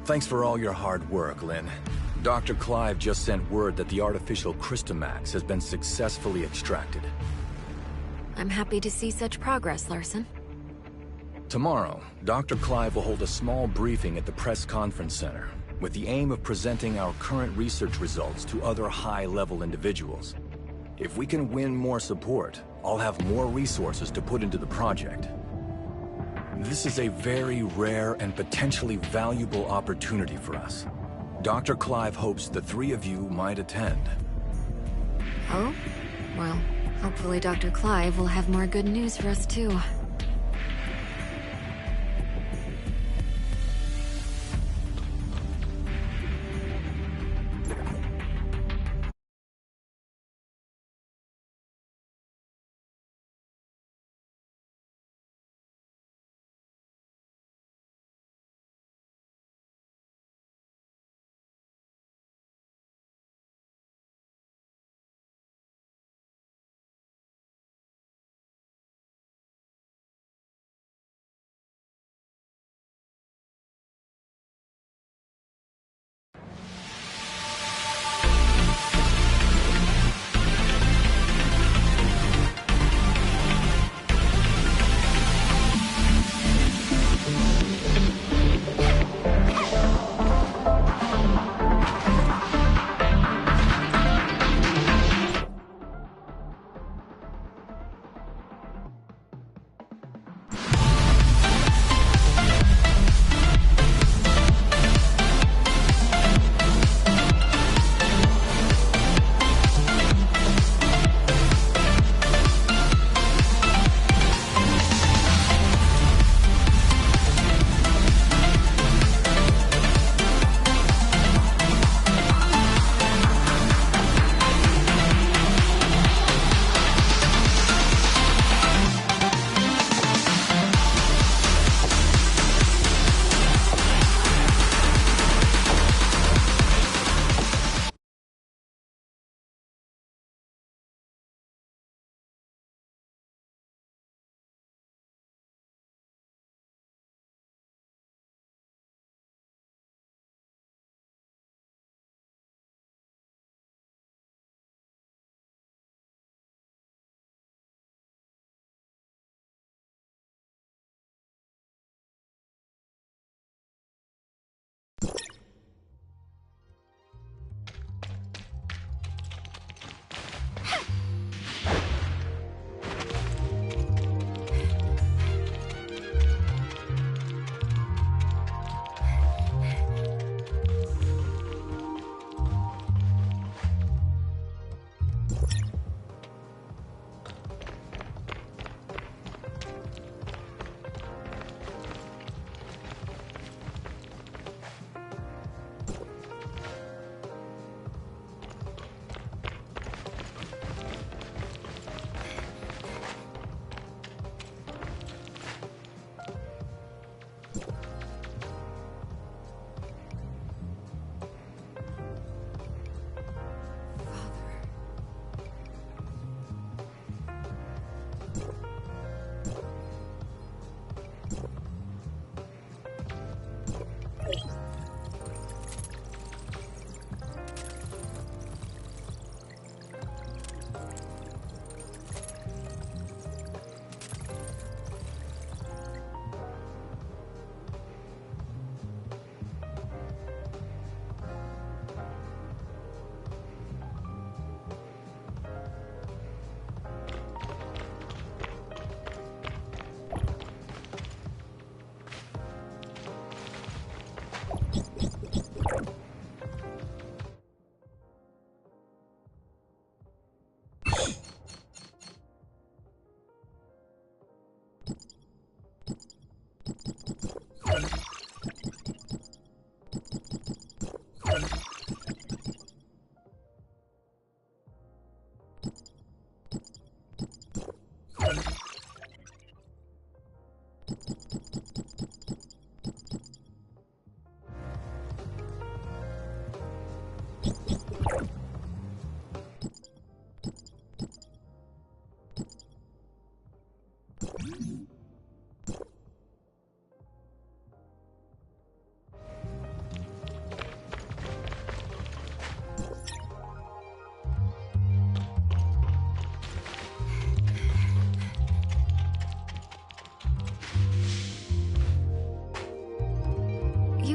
Thanks for all your hard work, Lynn. Dr. Clive just sent word that the artificial Crystamax has been successfully extracted. I'm happy to see such progress, Larson. Tomorrow, Dr. Clive will hold a small briefing at the press conference center, with the aim of presenting our current research results to other high-level individuals. If we can win more support, I'll have more resources to put into the project. This is a very rare and potentially valuable opportunity for us. Dr. Clive hopes the three of you might attend. Oh? Well, hopefully Dr. Clive will have more good news for us too.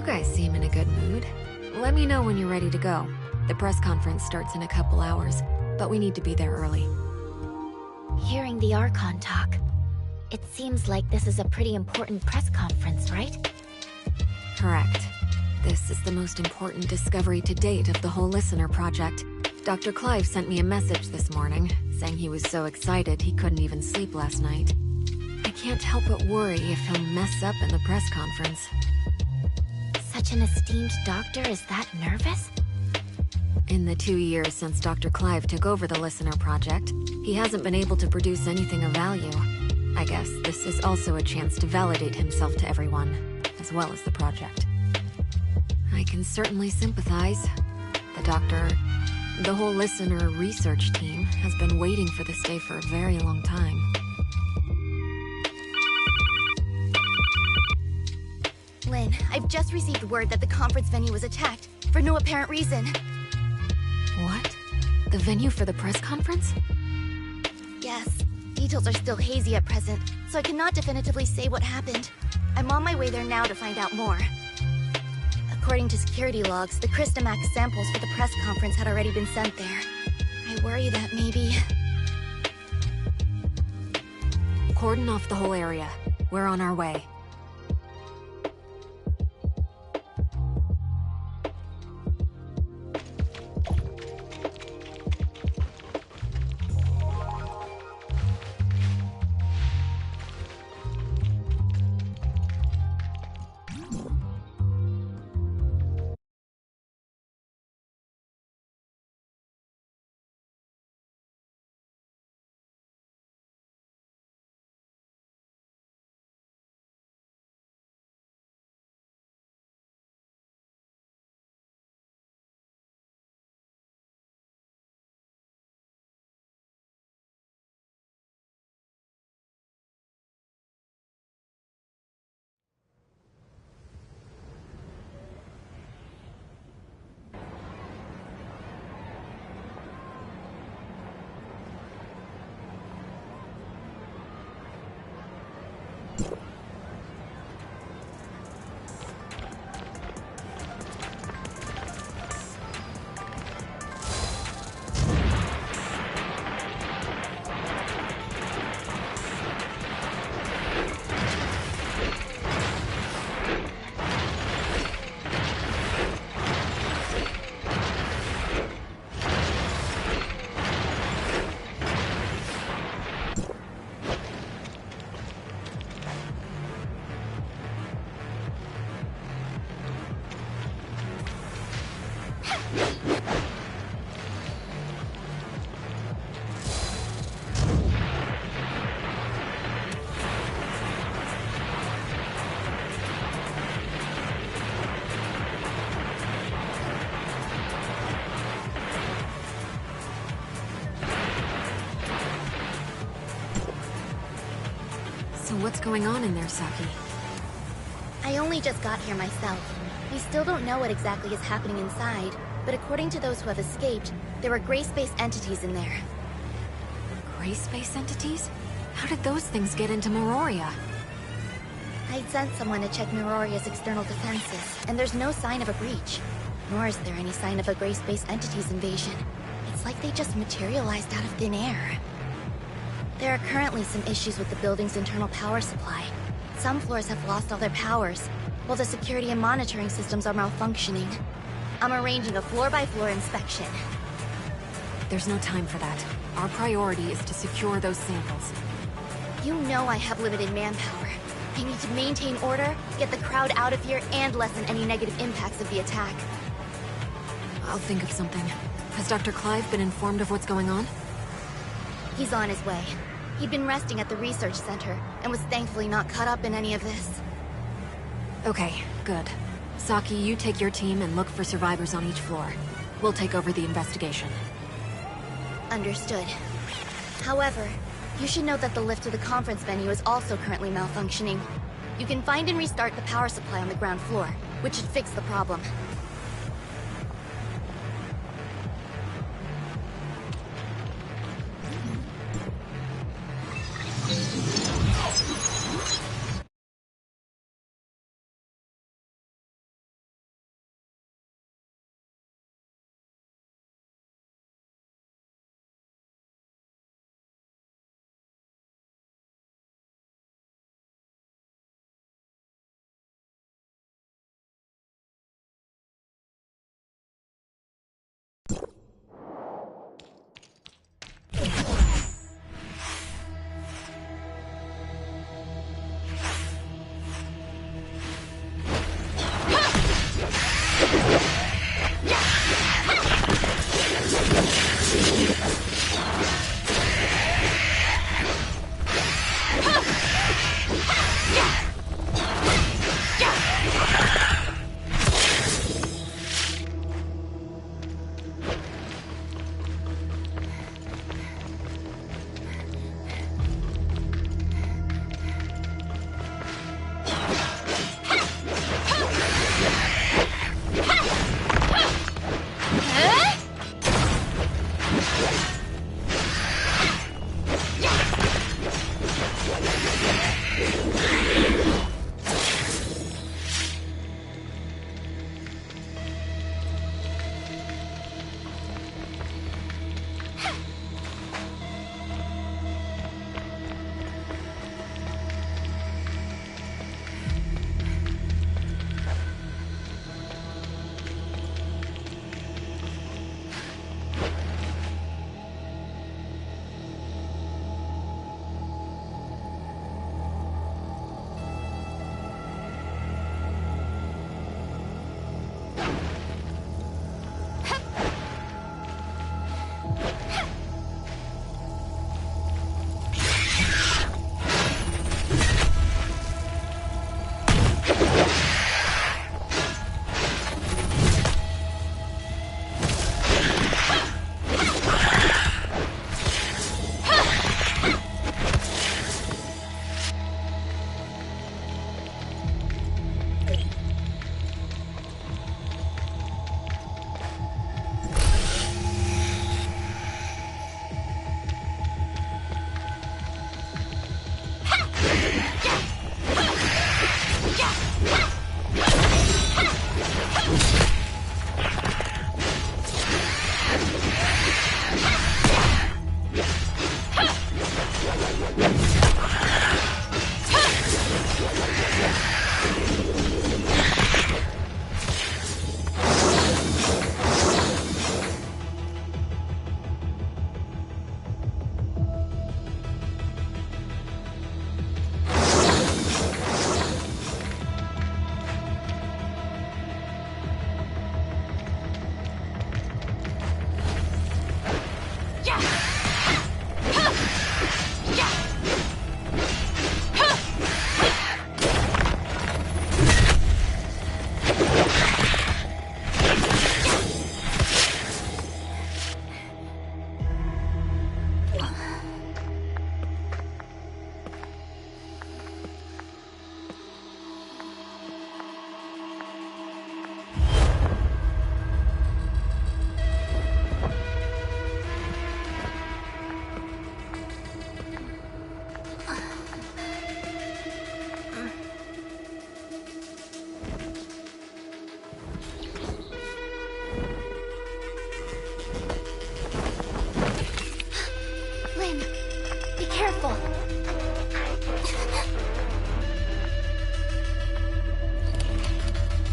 guys seem in a good mood. Let me know when you're ready to go. The press conference starts in a couple hours, but we need to be there early. Hearing the Archon talk, it seems like this is a pretty important press conference, right? Correct. This is the most important discovery to date of the whole Listener project. Dr. Clive sent me a message this morning, saying he was so excited he couldn't even sleep last night. I can't help but worry if he'll mess up in the press conference. Such an esteemed doctor is that nervous? In the 2 years since Dr. Clive took over the Listener project, he hasn't been able to produce anything of value. I guess this is also a chance to validate himself to everyone, as well as the project. I can certainly sympathize. The whole Listener research team has been waiting for this day for a very long time. Lynn, I've just received word that the conference venue was attacked, for no apparent reason. What? The venue for the press conference? Yes. Details are still hazy at present, so I cannot definitively say what happened. I'm on my way there now to find out more. According to security logs, the Crystamax samples for the press conference had already been sent there. I worry that maybe... Cordon off the whole area. We're on our way. So what's going on in there, Saki? I only just got here myself. We still don't know what exactly is happening inside, but according to those who have escaped, there were gray space entities in there. Gray space entities? How did those things get into Meroria? I'd sent someone to check Meroria's external defenses, and there's no sign of a breach. Nor is there any sign of a gray space entity's invasion. It's like they just materialized out of thin air. There are currently some issues with the building's internal power supply. Some floors have lost all their powers, while the security and monitoring systems are malfunctioning. I'm arranging a floor-by-floor inspection. There's no time for that. Our priority is to secure those samples. You know I have limited manpower. I need to maintain order, get the crowd out of here, and lessen any negative impacts of the attack. I'll think of something. Has Dr. Clive been informed of what's going on? He's on his way. He'd been resting at the research center, and was thankfully not caught up in any of this. Okay, good. Saki, you take your team and look for survivors on each floor. We'll take over the investigation. Understood. However, you should note that the lift to the conference venue is also currently malfunctioning. You can find and restart the power supply on the ground floor, which should fix the problem.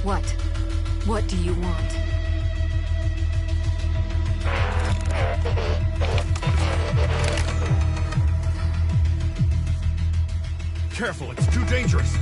What? What do you want? Careful, it's too dangerous.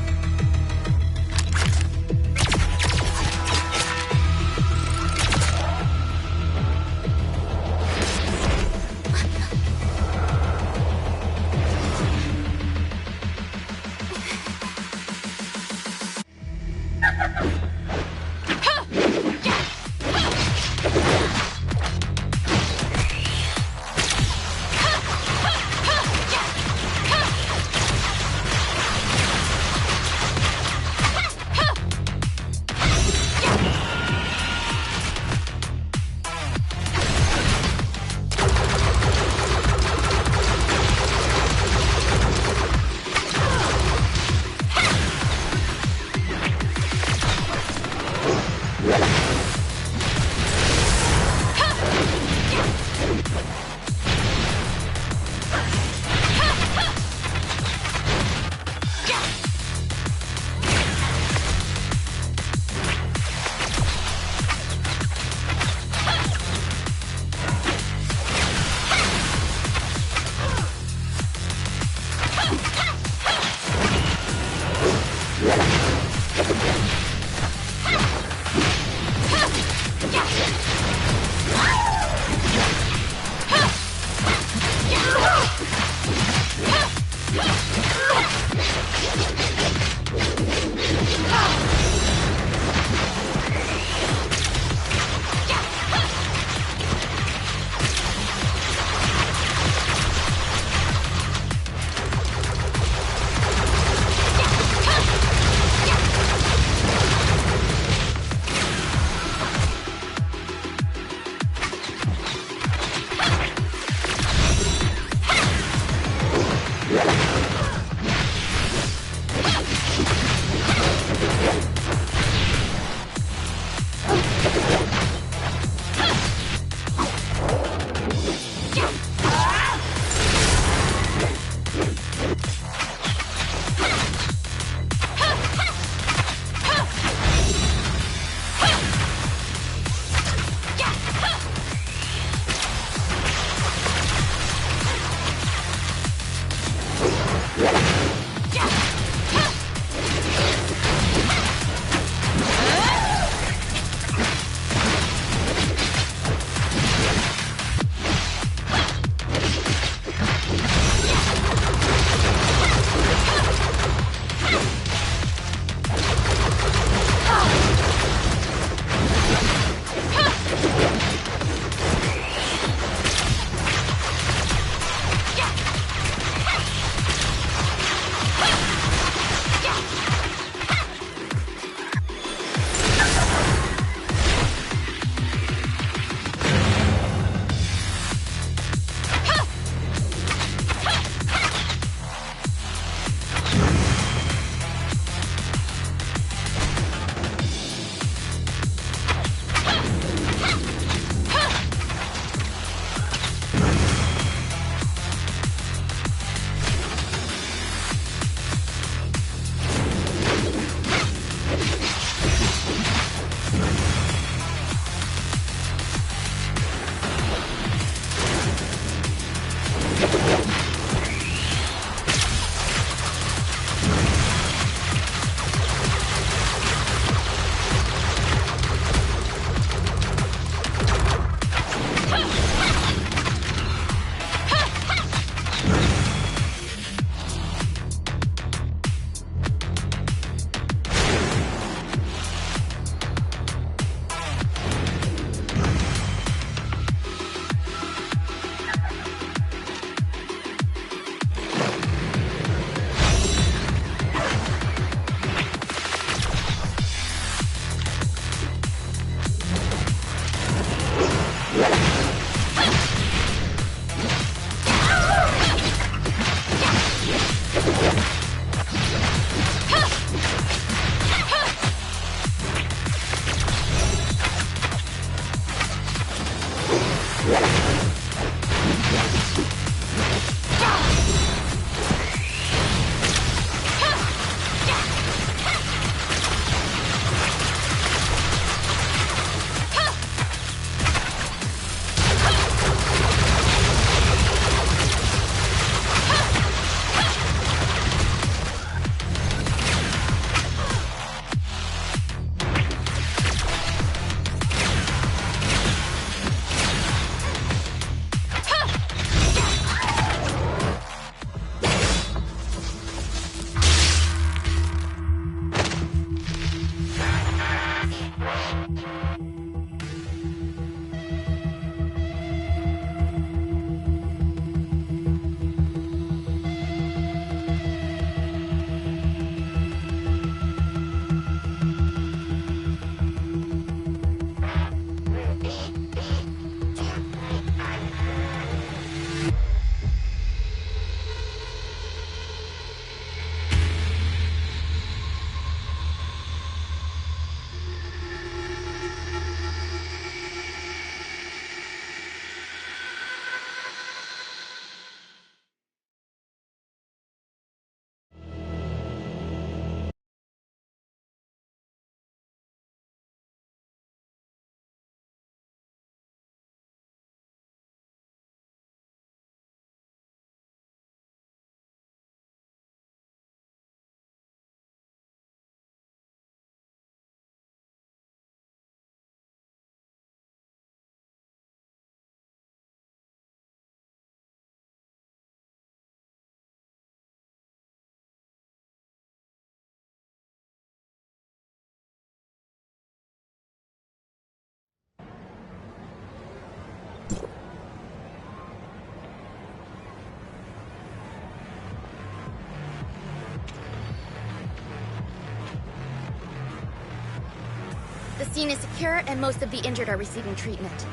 scene is secure and most of the injured are receiving treatment.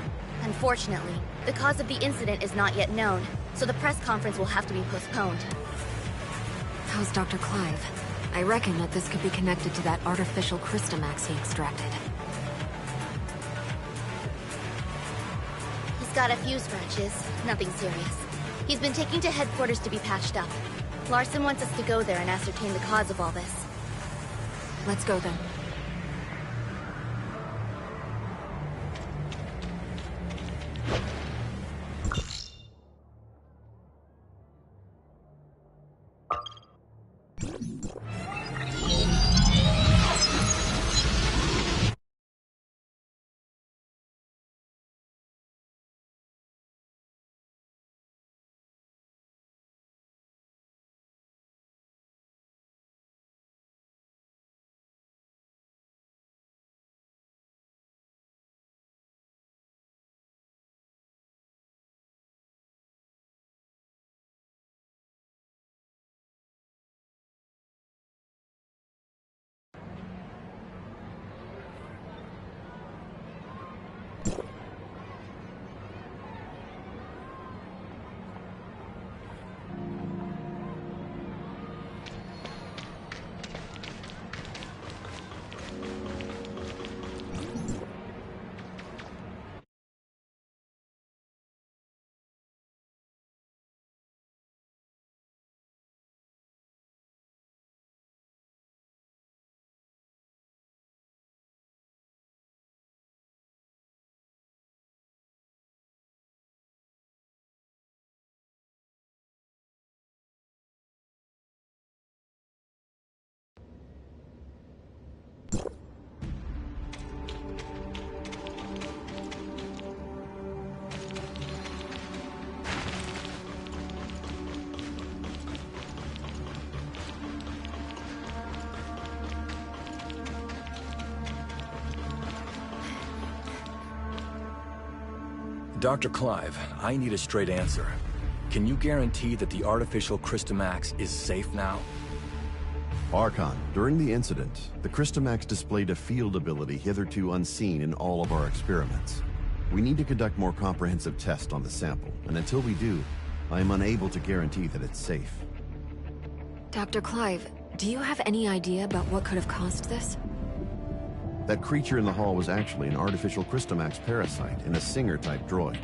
Unfortunately, the cause of the incident is not yet known, so the press conference will have to be postponed. How's Dr. Clive? I reckon that this could be connected to that artificial Crystamax he extracted. He's got a few scratches, nothing serious. He's been taken to headquarters to be patched up. Larson wants us to go there and ascertain the cause of all this. Let's go then. Dr. Clive, I need a straight answer. Can you guarantee that the artificial Crystamax is safe now? Archon, during the incident, the Crystamax displayed a field ability hitherto unseen in all of our experiments. We need to conduct more comprehensive tests on the sample, and until we do, I am unable to guarantee that it's safe. Dr. Clive, do you have any idea about what could have caused this? That creature in the hall was actually an artificial Crystamax parasite in a Singer-type droid.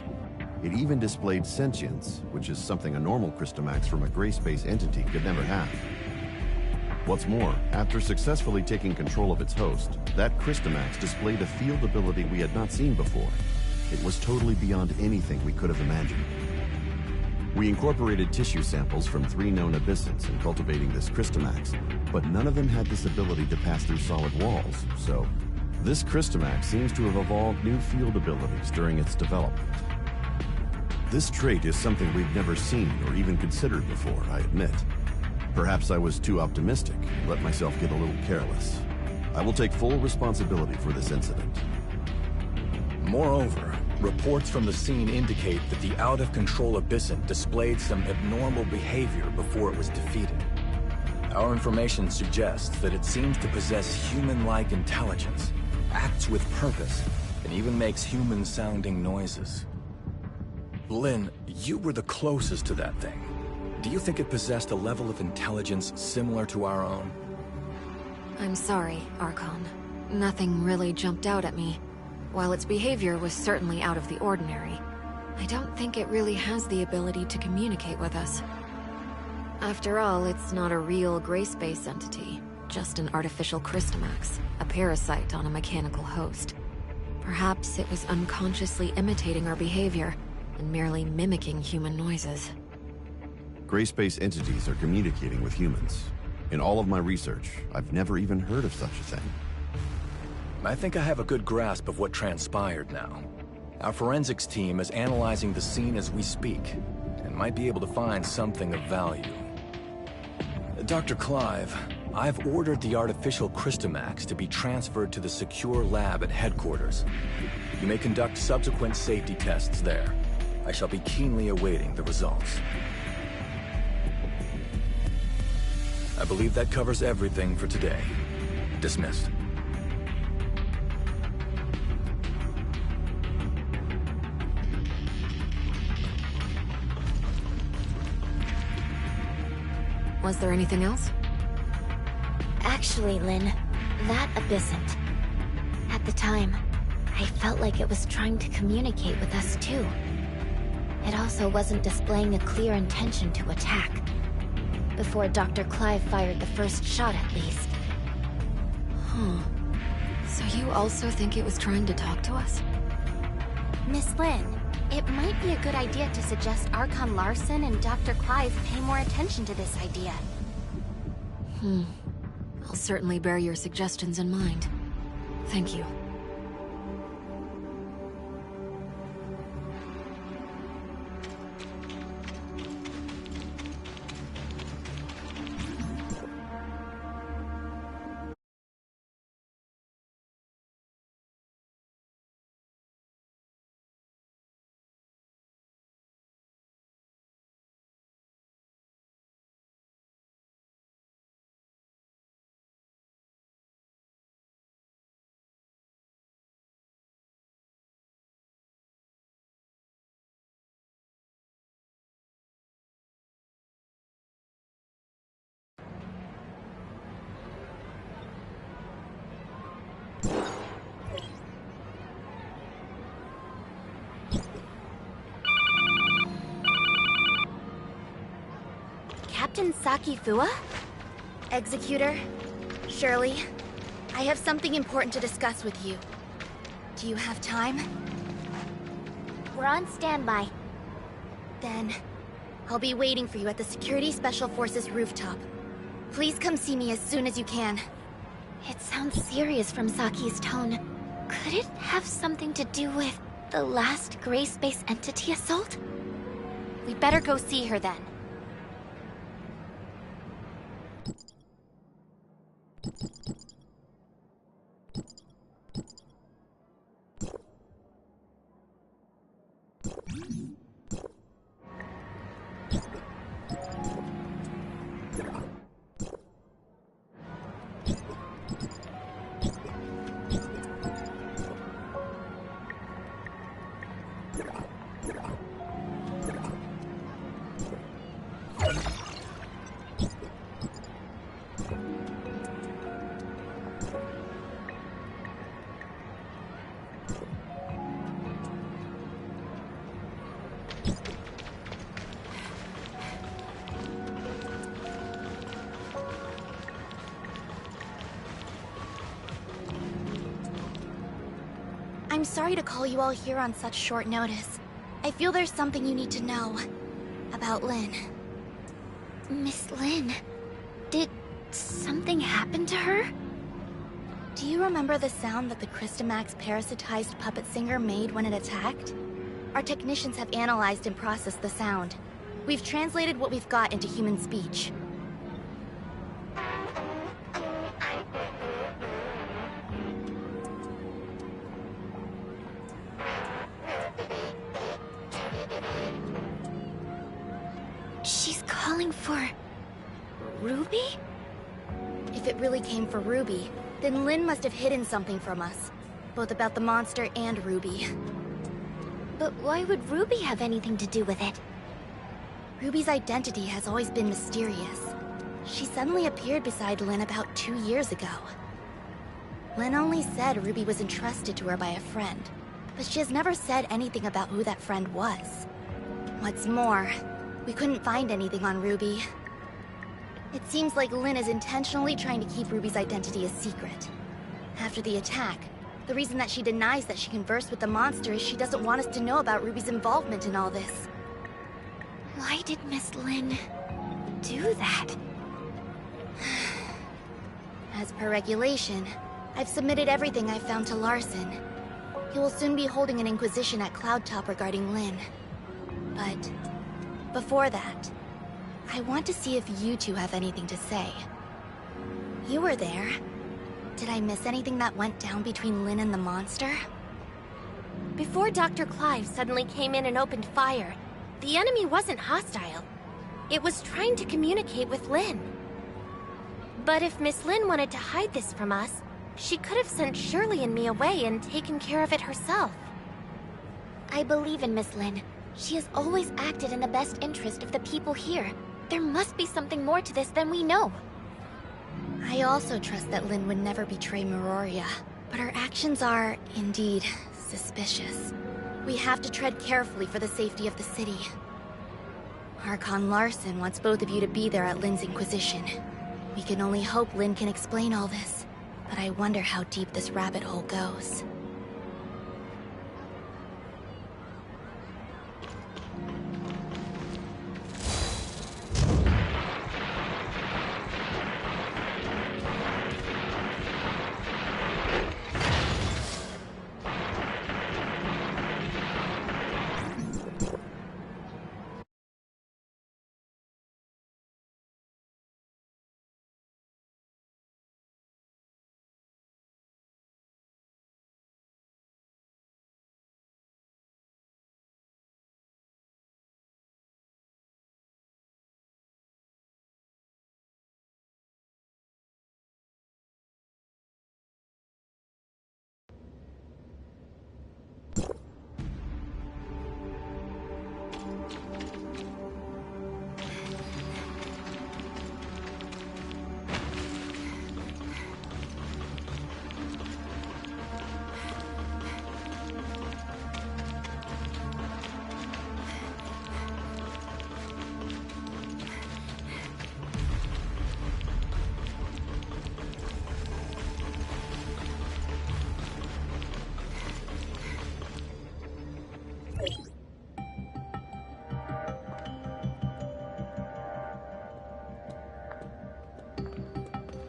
It even displayed sentience, which is something a normal Crystamax from a gray space entity could never have. What's more, after successfully taking control of its host, that Crystamax displayed a field ability we had not seen before. It was totally beyond anything we could have imagined. We incorporated tissue samples from 3 known abyssins in cultivating this Crystamax, but none of them had this ability to pass through solid walls, so this Crystamax seems to have evolved new field abilities during its development. This trait is something we've never seen or even considered before, I admit. Perhaps I was too optimistic, let myself get a little careless. I will take full responsibility for this incident. Moreover, reports from the scene indicate that the out-of-control Abyssin displayed some abnormal behavior before it was defeated. Our information suggests that it seems to possess human-like intelligence, acts with purpose, and even makes human-sounding noises. Lynn, you were the closest to that thing. Do you think it possessed a level of intelligence similar to our own? I'm sorry, Archon. Nothing really jumped out at me. While its behavior was certainly out of the ordinary, I don't think it really has the ability to communicate with us. After all, it's not a real gray space entity, just an artificial Crystamax, a parasite on a mechanical host. Perhaps it was unconsciously imitating our behavior and merely mimicking human noises. Gray space entities are communicating with humans. In all of my research, I've never even heard of such a thing. I think I have a good grasp of what transpired now. Our forensics team is analyzing the scene as we speak, and might be able to find something of value. Dr. Clive, I've ordered the artificial Crystamax to be transferred to the secure lab at headquarters. You may conduct subsequent safety tests there. I shall be keenly awaiting the results. I believe that covers everything for today. Dismissed. Was there anything else? Actually, Lynn, that abyssant. At the time, I felt like it was trying to communicate with us too. It also wasn't displaying a clear intention to attack. Before Dr. Clive fired the first shot, at least. So you also think it was trying to talk to us? Miss Lynn, it might be a good idea to suggest Archon Larson and Dr. Clive pay more attention to this idea. I'll certainly bear your suggestions in mind. Thank you. Captain Saki Fua? Executor? Shirley? I have something important to discuss with you. Do you have time? We're on standby. Then, I'll be waiting for you at the Security Special Forces rooftop. Please come see me as soon as you can. It sounds serious from Saki's tone. Could it have something to do with the last Gray Space Entity assault? We'd better go see her then. I'm sorry to call you all here on such short notice. I feel there's something you need to know about Lynn. Miss Lynn, did something happen to her? Do you remember the sound that the Crystamax parasitized puppet singer made when it attacked? Our technicians have analyzed and processed the sound. We've translated what we've got into human speech. She's calling for... Ruby? If it really came for Ruby, then Lynn must have hidden something from us. Both about the monster and Ruby. But why would Ruby have anything to do with it? Ruby's identity has always been mysterious. She suddenly appeared beside Lynn about 2 years ago. Lynn only said Ruby was entrusted to her by a friend, but she has never said anything about who that friend was. What's more, we couldn't find anything on Ruby. It seems like Lynn is intentionally trying to keep Ruby's identity a secret. After the attack, the reason that she denies that she conversed with the monster is she doesn't want us to know about Ruby's involvement in all this. Why did Miss Lynn do that? As per regulation, I've submitted everything I've found to Larson. He will soon be holding an inquisition at Cloudtop regarding Lynn. But before that, I want to see if you two have anything to say. You were there. Did I miss anything that went down between Lynn and the monster? Before Dr. Clive suddenly came in and opened fire, the enemy wasn't hostile. It was trying to communicate with Lynn. But if Miss Lynn wanted to hide this from us, she could have sent Shirley and me away and taken care of it herself. I believe in Miss Lynn. She has always acted in the best interest of the people here. There must be something more to this than we know. I also trust that Lynn would never betray Meroria, but her actions are, indeed, suspicious. We have to tread carefully for the safety of the city. Archon Larson wants both of you to be there at Lynn's Inquisition. We can only hope Lynn can explain all this, but I wonder how deep this rabbit hole goes.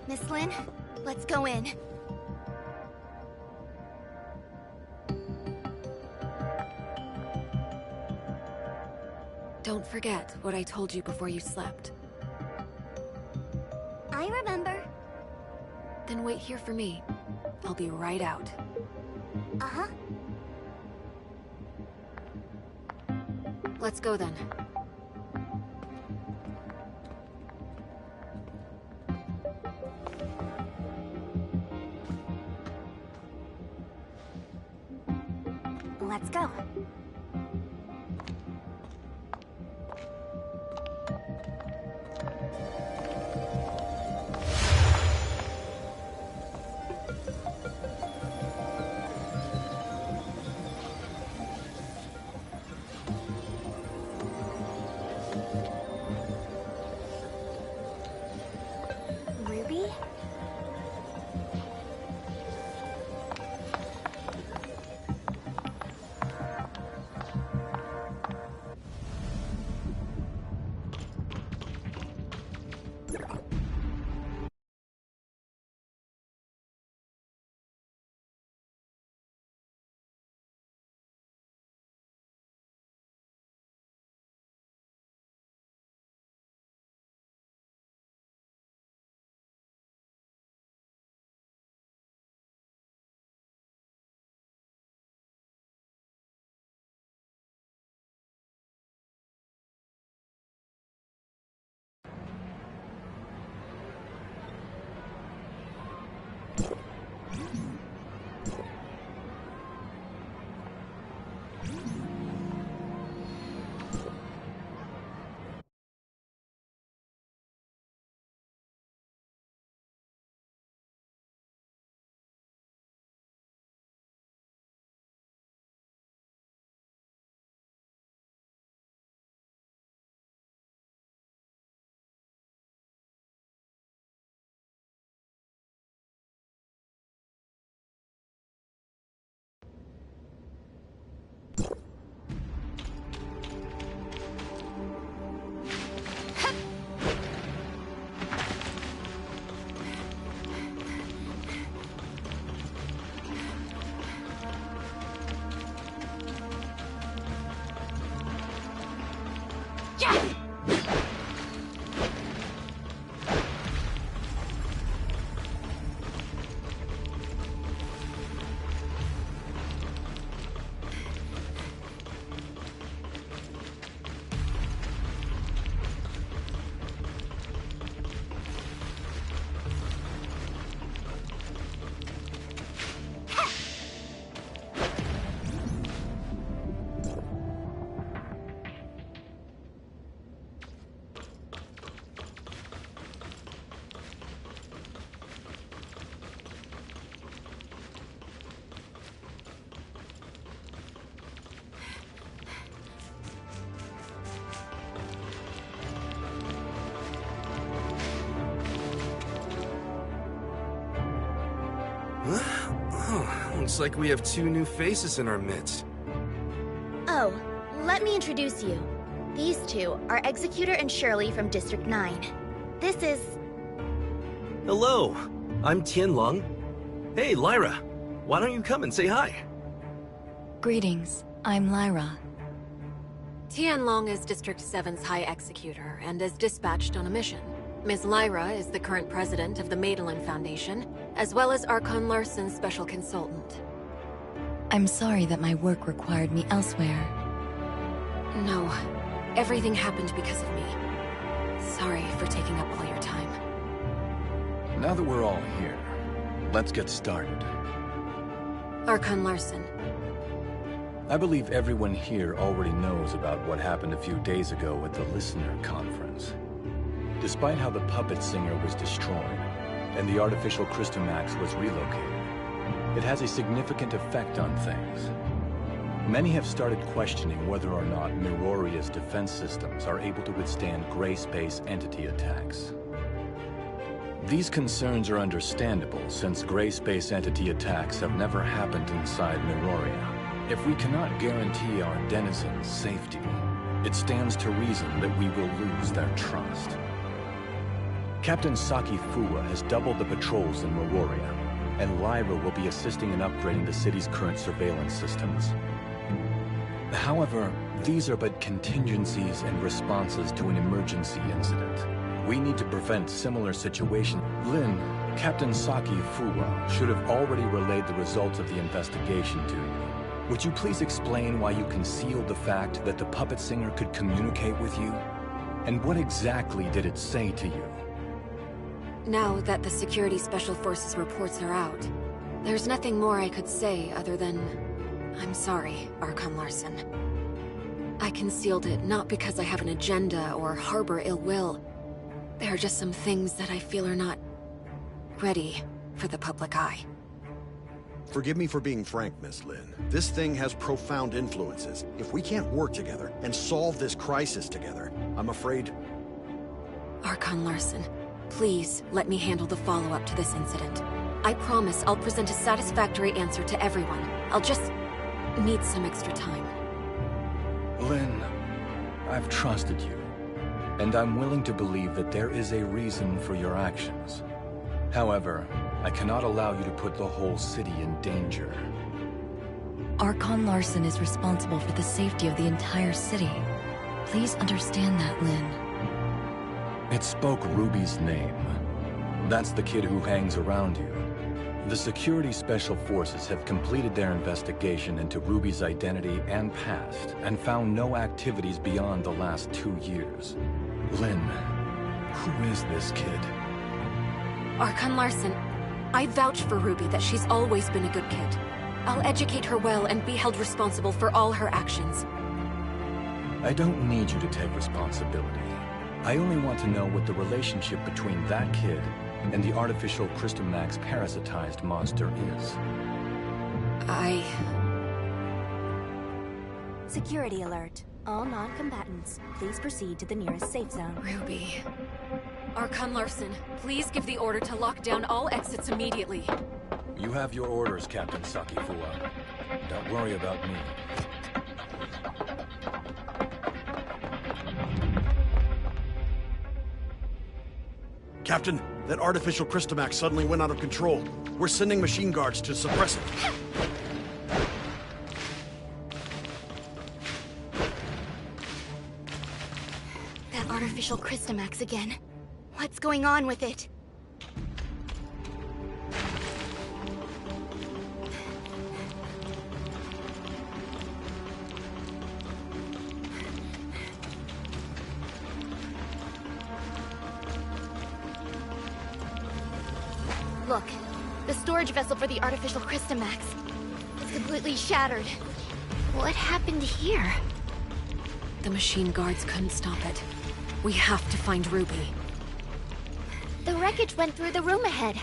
Miss Lynn, let's go in. Don't forget what I told you before you slept. I remember. Then wait here for me. I'll be right out. Uh-huh. Let's go then. Let's go. Ruby? Oh, looks like we have two new faces in our midst. Oh, let me introduce you. These two are Executor and Shirley from District 9. This is... Hello, I'm Tianlong. Hey, Lyra, why don't you come and say hi? Greetings, I'm Lyra. Tianlong is District 7's High Executor and is dispatched on a mission. Ms. Lyra is the current president of the Madeline Foundation, as well as Archon Larson's special consultant. I'm sorry that my work required me elsewhere. No, everything happened because of me. Sorry for taking up all your time. Now that we're all here, let's get started. Archon Larson. I believe everyone here already knows about what happened a few days ago at the Listener Conference. Despite how the puppet singer was destroyed, and the artificial Crystamax was relocated, it has a significant effect on things. Many have started questioning whether or not Miroria's defense systems are able to withstand gray space entity attacks. These concerns are understandable, since gray space entity attacks have never happened inside Miroria. If we cannot guarantee our denizens' safety, it stands to reason that we will lose their trust. Captain Saki Fuwa has doubled the patrols in Miroria, and Lyra will be assisting in upgrading the city's current surveillance systems. However, these are but contingencies and responses to an emergency incident. We need to prevent similar situations. Lin, Captain Saki Fuwa should have already relayed the results of the investigation to you. Would you please explain why you concealed the fact that the puppet singer could communicate with you? And what exactly did it say to you? Now that the Security Special Forces reports are out, there's nothing more I could say other than... I'm sorry, Archon Larson. I concealed it not because I have an agenda or harbor ill will. There are just some things that I feel are not... ready for the public eye. Forgive me for being frank, Miss Lin. This thing has profound influences. If we can't work together and solve this crisis together, I'm afraid... Archon Larson, please let me handle the follow-up to this incident. I promise I'll present a satisfactory answer to everyone. I'll just need some extra time. Lin, I've trusted you, and I'm willing to believe that there is a reason for your actions. However, I cannot allow you to put the whole city in danger. Archon Larson is responsible for the safety of the entire city. Please understand that, Lin. It spoke Ruby's name. That's the kid who hangs around you. The Security Special Forces have completed their investigation into Ruby's identity and past, and found no activities beyond the last 2 years. Lin, who is this kid? Archon Larson, I vouch for Ruby that she's always been a good kid. I'll educate her well and be held responsible for all her actions. I don't need you to take responsibility. I only want to know what the relationship between that kid and the artificial Crystamax parasitized monster is. Security alert. All non-combatants, please proceed to the nearest safe zone. Ruby. Archon Larson, please give the order to lock down all exits immediately. You have your orders, Captain Saki Fuwa. Don't worry about me. Captain, that artificial Crystamax suddenly went out of control. We're sending machine guards to suppress it. That artificial Crystamax again. What's going on with it? Look, the storage vessel for the artificial Crystamax is completely shattered. What happened here? The machine guards couldn't stop it. We have to find Ruby. The wreckage went through the room ahead.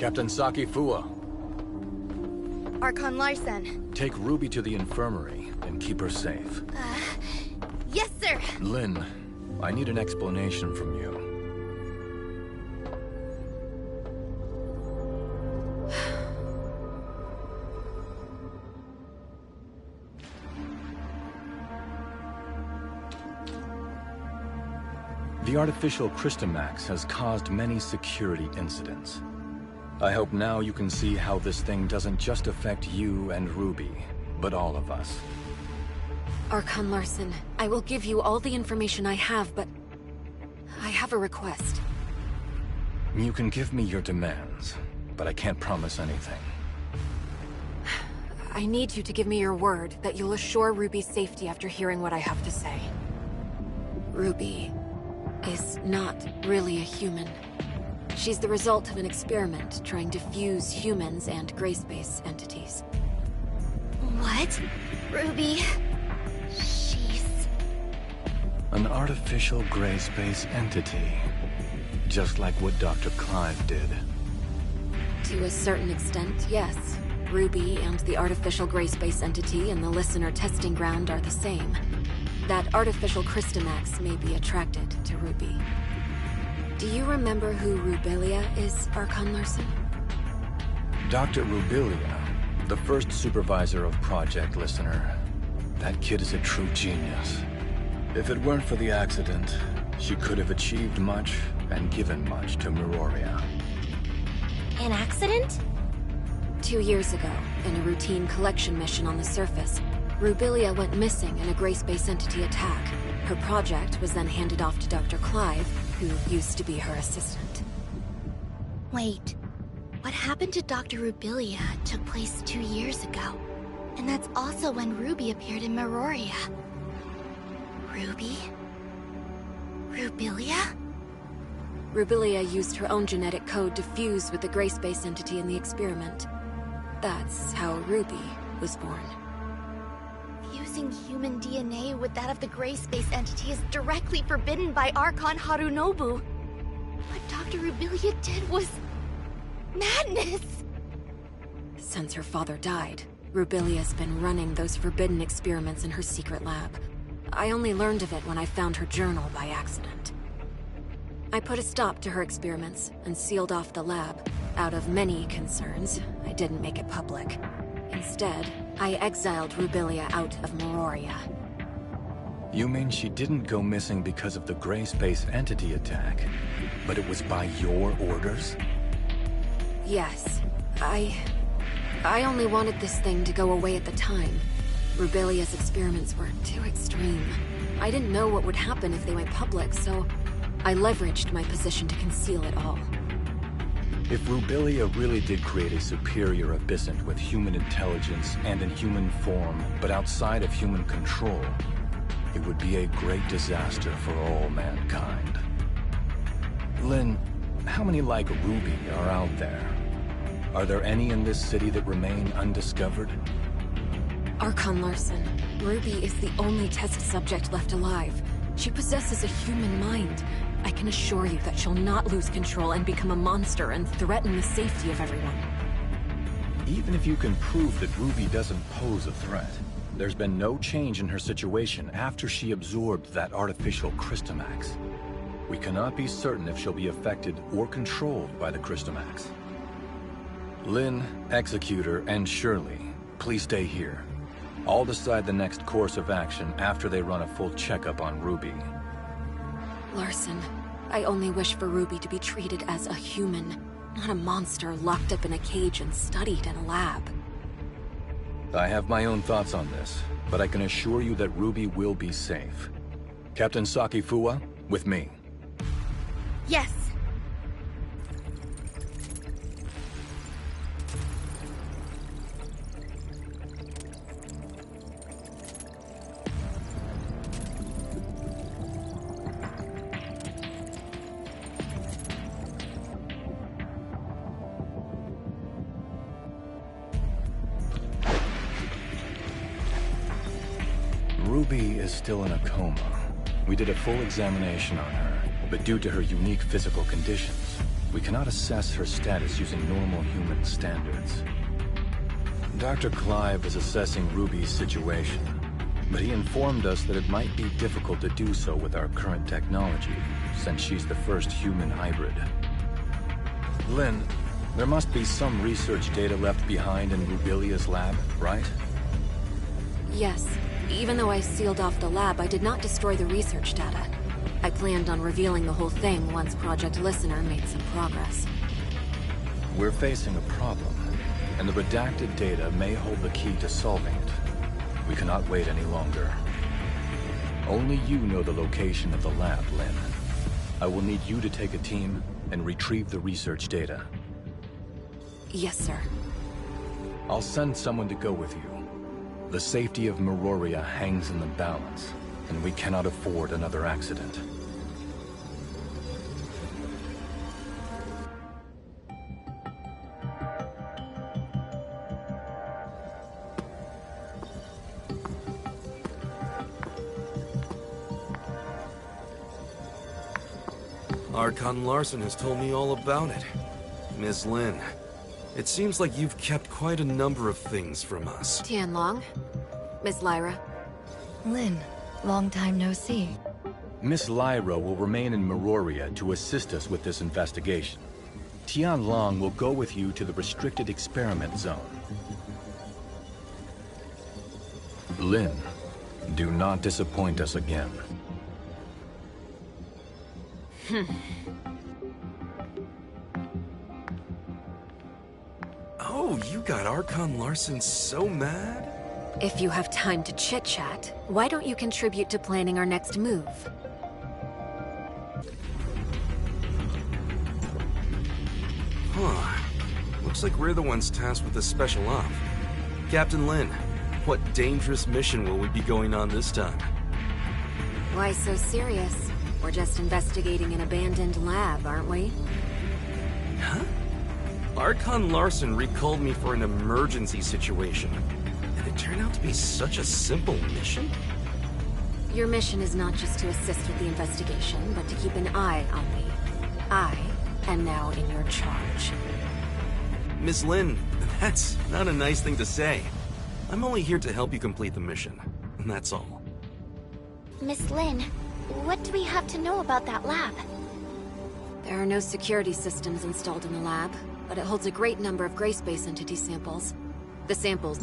Captain Saki Fua. Archon Larsen. Take Ruby to the infirmary and keep her safe. Yes, sir! Lynn, I need an explanation from you. The artificial Crystamax has caused many security incidents. I hope now you can see how this thing doesn't just affect you and Ruby, but all of us. Archon Larsen, I will give you all the information I have, but I have a request. You can give me your demands, but I can't promise anything. I need you to give me your word that you'll assure Ruby's safety after hearing what I have to say. Ruby is not really a human. She's the result of an experiment trying to fuse humans and gray space entities. What? Ruby... she's... An artificial gray space entity. Just like what Dr. Clive did. To a certain extent, yes. Ruby and the artificial gray space entity in the Listener testing ground are the same. That artificial Crystamax may be attracted to Ruby. Do you remember who Rubilia is, Archon Larsen? Dr. Rubilia, the first supervisor of Project Listener. That kid is a true genius. If it weren't for the accident, she could have achieved much and given much to Meroria. An accident? 2 years ago, in a routine collection mission on the surface, Rubilia went missing in a gray space entity attack. Her project was then handed off to Dr. Clive, who used to be her assistant. Wait, what happened to Dr. Rubilia took place 2 years ago. And that's also when Ruby appeared in Meroria. Ruby? Rubilia? Rubilia used her own genetic code to fuse with the gray space entity in the experiment. That's how Ruby was born. Fusing human DNA with that of the gray space entity is directly forbidden by Archon Harunobu. What Dr. Rubilia did was... madness! Since her father died, Rubilia's been running those forbidden experiments in her secret lab. I only learned of it when I found her journal by accident. I put a stop to her experiments and sealed off the lab. Out of many concerns, I didn't make it public. Instead, I exiled Rubilia out of Meroria. You mean she didn't go missing because of the gray space entity attack, but it was by your orders? Yes. I only wanted this thing to go away at the time. Rubilia's experiments were too extreme. I didn't know what would happen if they went public, so I leveraged my position to conceal it all. If Rubilia really did create a superior abyssant with human intelligence and in human form, but outside of human control, it would be a great disaster for all mankind. Lynn, how many like Ruby are out there? Are there any in this city that remain undiscovered? Archon Larsen, Ruby is the only test subject left alive. She possesses a human mind. I can assure you that she'll not lose control and become a monster and threaten the safety of everyone. Even if you can prove that Ruby doesn't pose a threat, there's been no change in her situation after she absorbed that artificial Crystamax. We cannot be certain if she'll be affected or controlled by the Crystamax. Lynn, Executor, and Shirley, please stay here. I'll decide the next course of action after they run a full checkup on Ruby. Larsen, I only wish for Ruby to be treated as a human, not a monster locked up in a cage and studied in a lab. I have my own thoughts on this, but I can assure you that Ruby will be safe. Captain Saki Fua, with me. Yes! Ruby is still in a coma. We did a full examination on her, but due to her unique physical conditions, We cannot assess her status using normal human standards. Dr. Clive is assessing Ruby's situation, but he informed us that it might be difficult to do so with our current technology, since she's the first human hybrid. Lynn, there must be some research data left behind in Rubilia's lab, right? Yes. Even though I sealed off the lab, I did not destroy the research data. I planned on revealing the whole thing once Project Listener made some progress. We're facing a problem, and the redacted data may hold the key to solving it. We cannot wait any longer. Only you know the location of the lab, Lynn. I will need you to take a team and retrieve the research data. Yes, sir. I'll send someone to go with you. The safety of Meroria hangs in the balance, and we cannot afford another accident. Archon Larson has told me all about it. Miss Lin, it seems like you've kept quite a number of things from us. Tianlong. Miss Lyra. Lin, long time no see. Miss Lyra will remain in Meroria to assist us with this investigation. Tianlong will go with you to the restricted experiment zone. Lin, do not disappoint us again. Oh, you got Archon Larson so mad? If you have time to chit-chat, why don't you contribute to planning our next move? Huh. Looks like we're the ones tasked with the special op. Captain Lin, what dangerous mission will we be going on this time? Why so serious? We're just investigating an abandoned lab, aren't we? Huh? Archon Larson recalled me for an emergency situation. And it turned out to be such a simple mission? Your mission is not just to assist with the investigation, but to keep an eye on me. I am now in your charge. Miss Lin, that's not a nice thing to say. I'm only here to help you complete the mission, and that's all. Miss Lin, what do we have to know about that lab? There are no security systems installed in the lab, but it holds a great number of Gray Space entity samples. The samples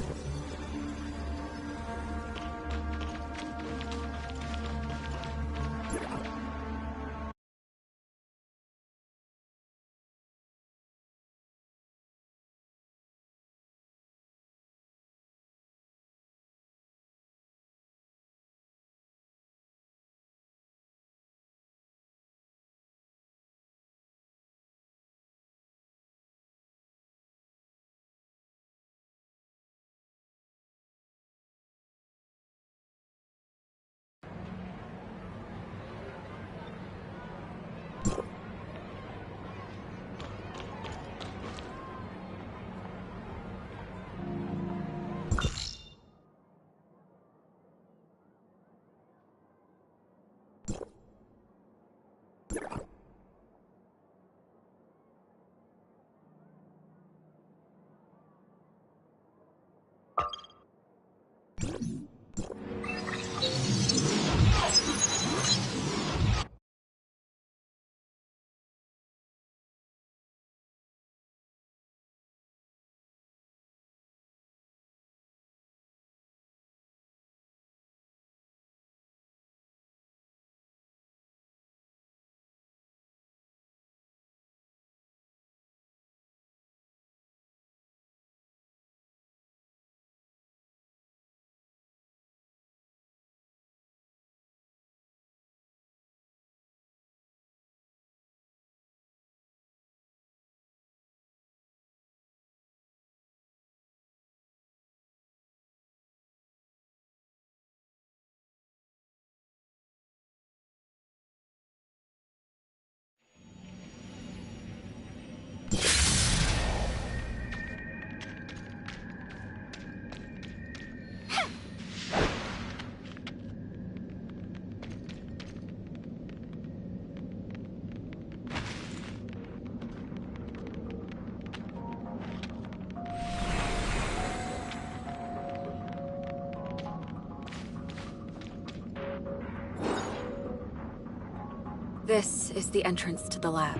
This is the entrance to the lab.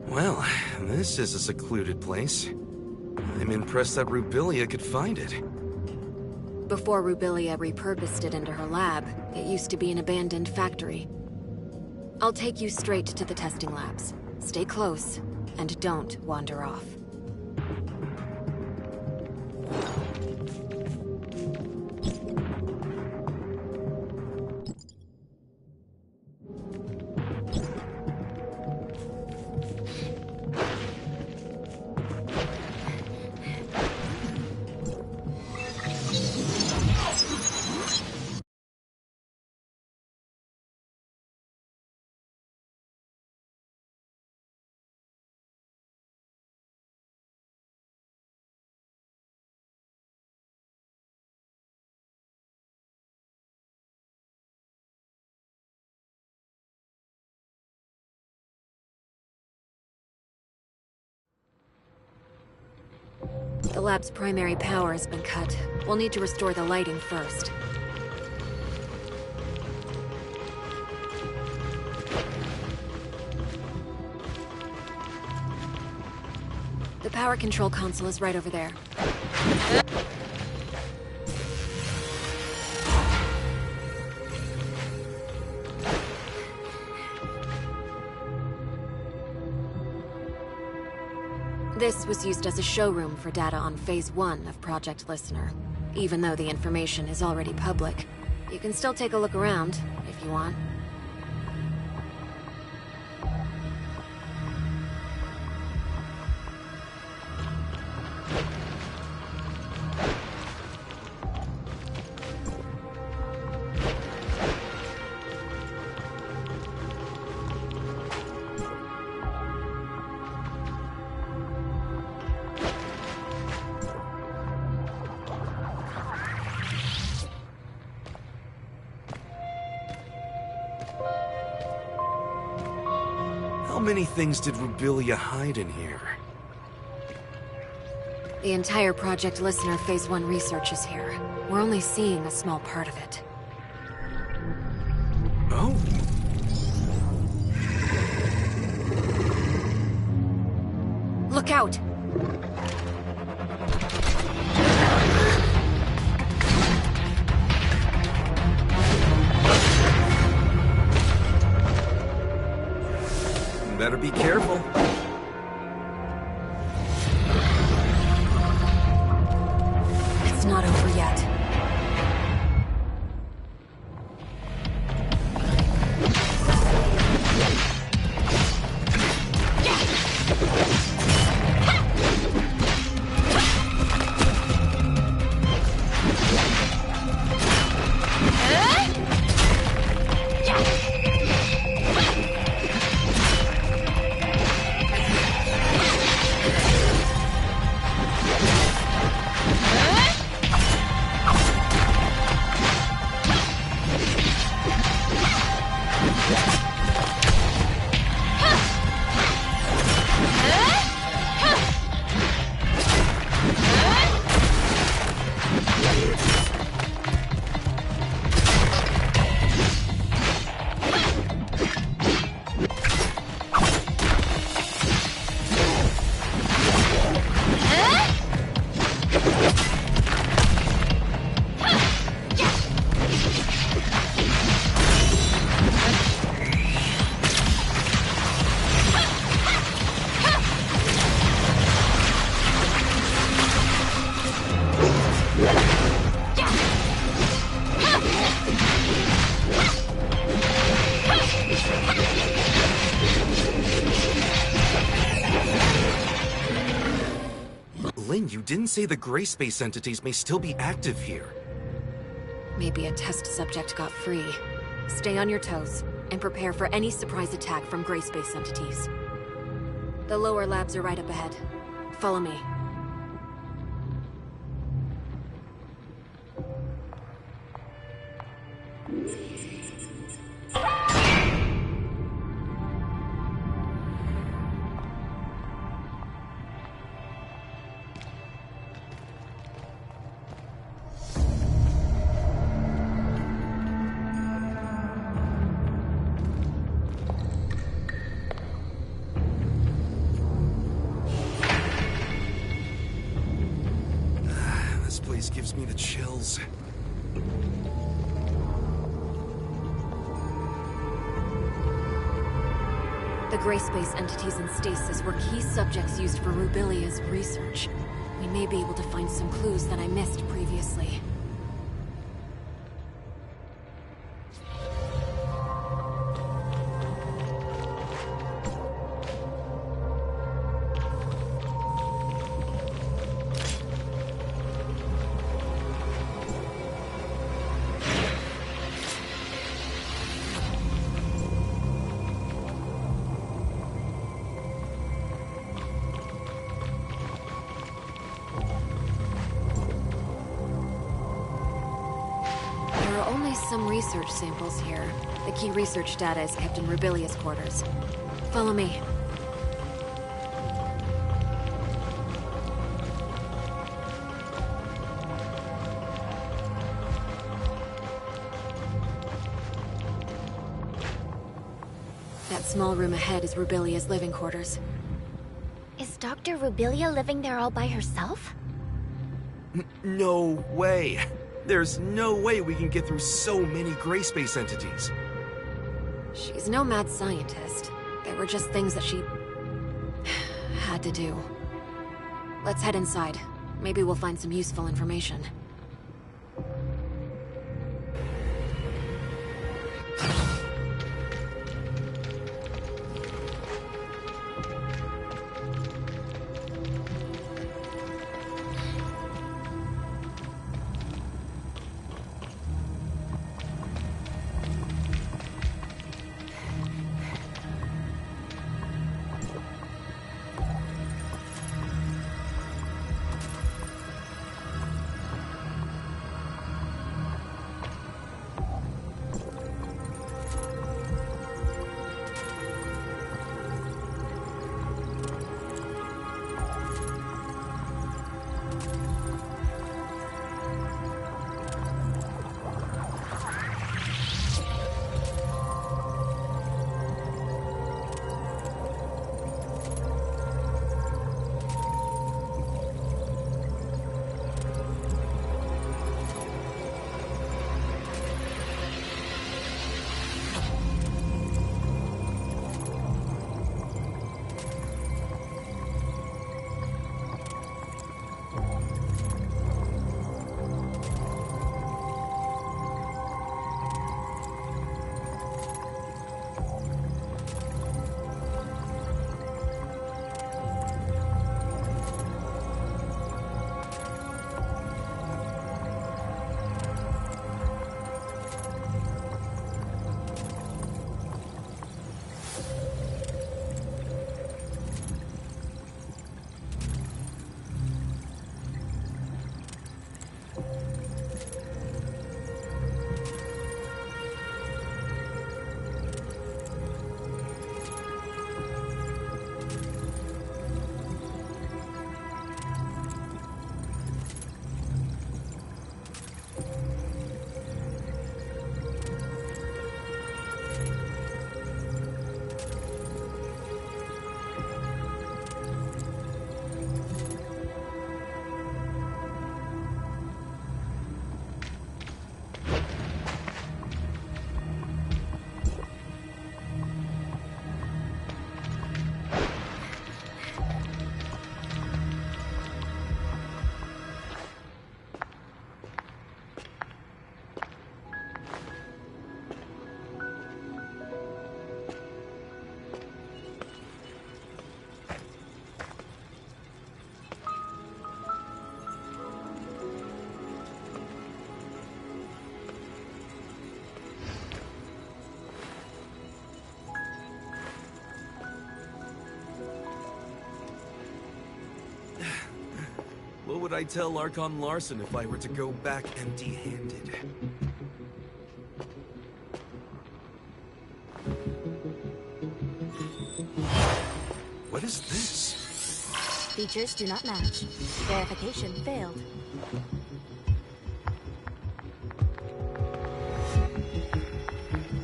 Well, this is a secluded place. I'm impressed that Rubilia could find it. Before Rubilia repurposed it into her lab, it used to be an abandoned factory. I'll take you straight to the testing labs. Stay close, and don't wander off. The lab's primary power has been cut. We'll need to restore the lighting first. The power control console is right over there. This was used as a showroom for data on Phase 1 of Project Listener. Even though the information is already public, you can still take a look around, if you want. How many things did Rubilia hide in here? The entire Project Listener Phase 1 research is here. We're only seeing a small part of it. Oh? Look out! Better be careful. It's not over yet. Lynn, you didn't say the gray space entities may still be active here. Maybe a test subject got free. Stay on your toes, and prepare for any surprise attack from gray space entities. The lower labs are right up ahead. Follow me. place gives me the chills. The gray space entities in stasis were key subjects used for Rubilia's research. We may be able to find some clues that I missed previously. Some research samples here. The key research data is kept in Rubilia's quarters. Follow me. That small room ahead is Rubilia's living quarters. Is Dr. Rubilia living there all by herself? No way! There's no way we can get through so many gray space entities. She's no mad scientist. They were just things that she had to do. Let's head inside. Maybe we'll find some useful information. What would I tell Archon Larson if I were to go back empty-handed? What is this? Features do not match. Verification failed.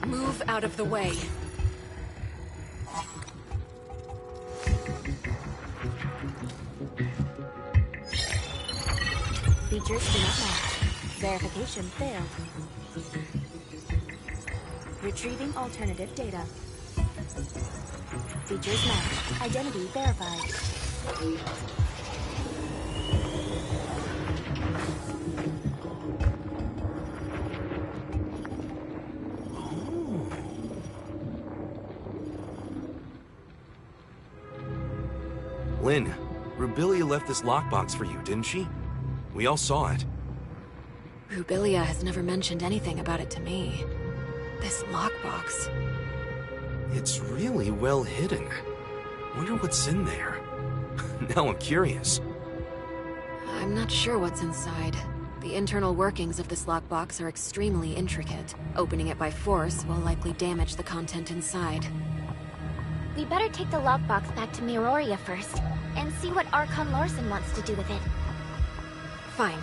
Move out of the way. Features do not match. Verification failed. Retrieving alternative data. Features match. Identity verified. Lynn, Rubilia left this lockbox for you, didn't she? We all saw it. Rubilia has never mentioned anything about it to me. This lockbox. It's really well hidden. Wonder what's in there. Now I'm curious. I'm not sure what's inside. The internal workings of this lockbox are extremely intricate. Opening it by force will likely damage the content inside. We better take the lockbox back to Miroria first, and see what Archon Larson wants to do with it. Fine.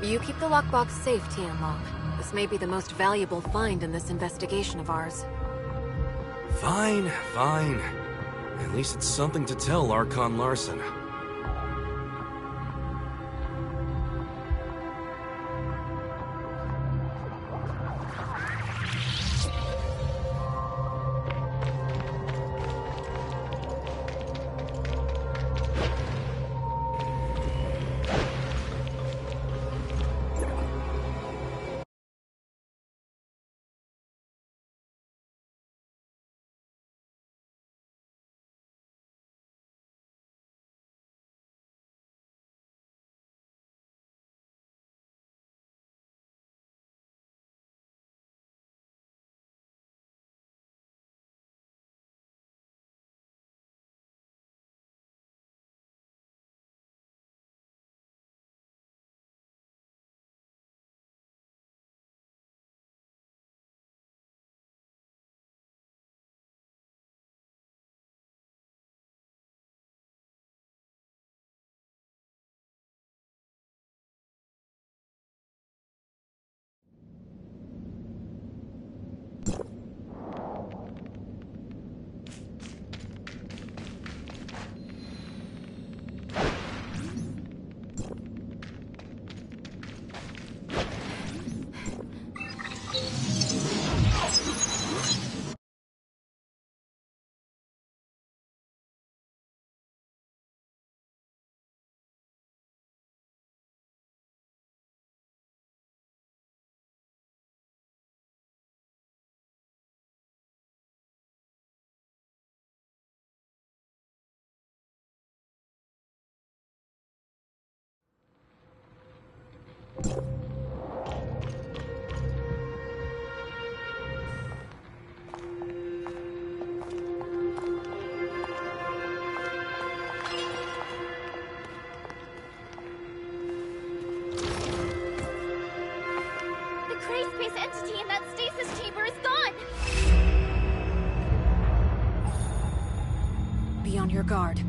You keep the lockbox safe, Tianlong. This may be the most valuable find in this investigation of ours. Fine, fine. At least it's something to tell Archon Larson. Entity in that stasis chamber is gone! Be on your guard.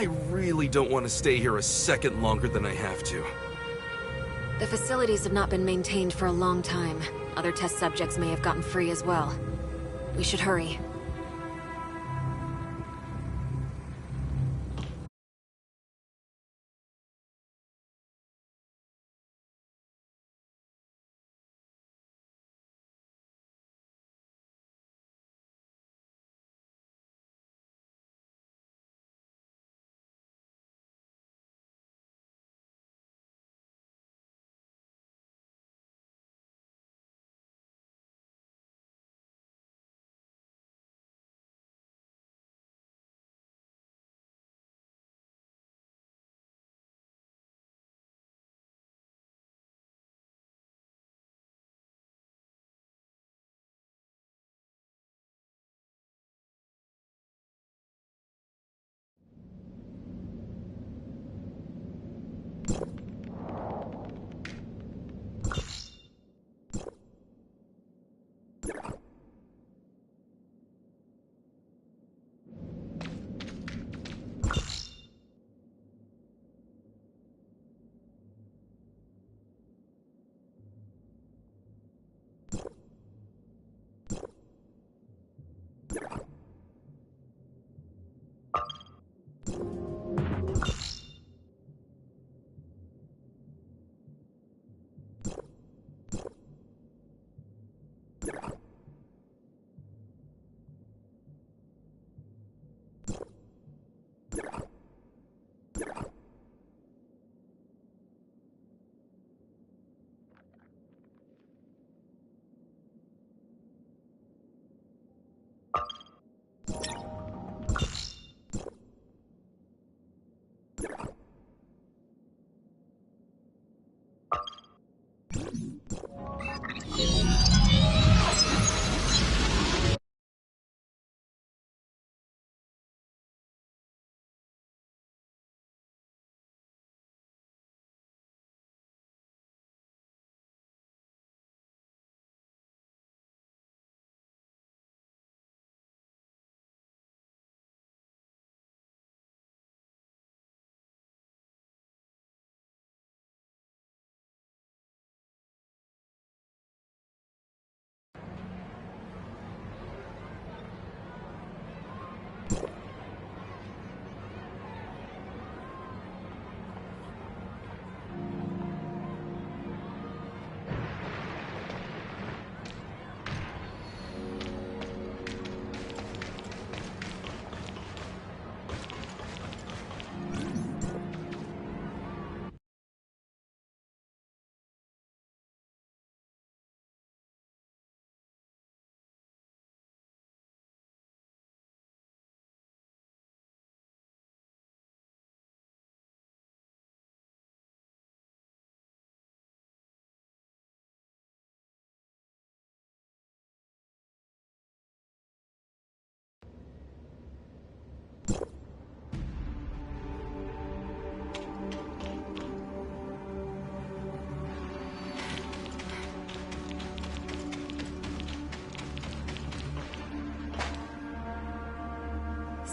I really don't want to stay here a second longer than I have to. The facilities have not been maintained for a long time. Other test subjects may have gotten free as well. We should hurry.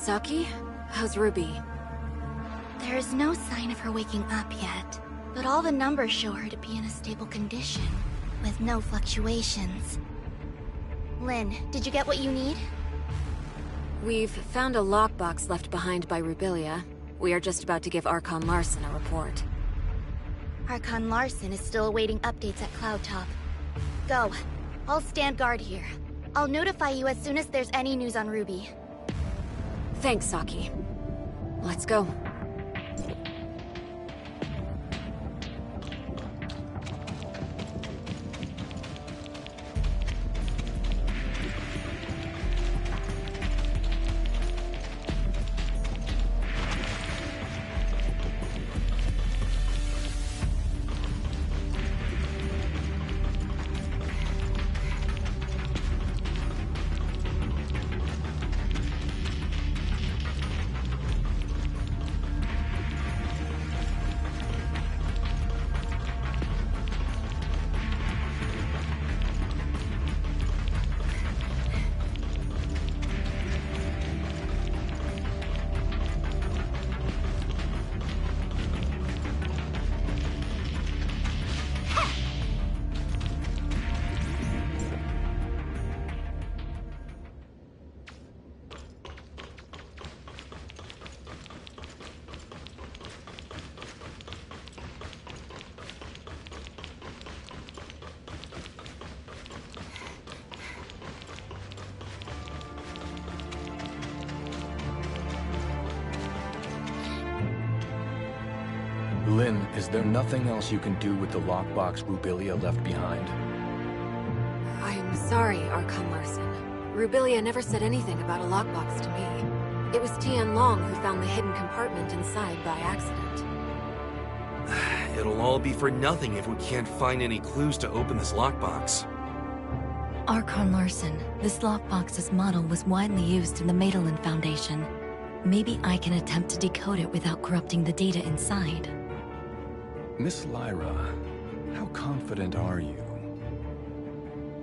Saki? How's Ruby? There's no sign of her waking up yet, but all the numbers show her to be in a stable condition, with no fluctuations. Lynn, did you get what you need? We've found a lockbox left behind by Rubilia. We are just about to give Archon Larson a report. Archon Larson is still awaiting updates at Cloudtop. Go. I'll stand guard here. I'll notify you as soon as there's any news on Ruby. Thanks, Saki. Let's go. Lynn, is there nothing else you can do with the lockbox Rubilia left behind? I'm sorry, Archon Larson. Rubilia never said anything about a lockbox to me. It was Tianlong who found the hidden compartment inside by accident. It'll all be for nothing if we can't find any clues to open this lockbox. Archon Larson, this lockbox's model was widely used in the Madelin Foundation. Maybe I can attempt to decode it without corrupting the data inside. Miss Lyra, how confident are you?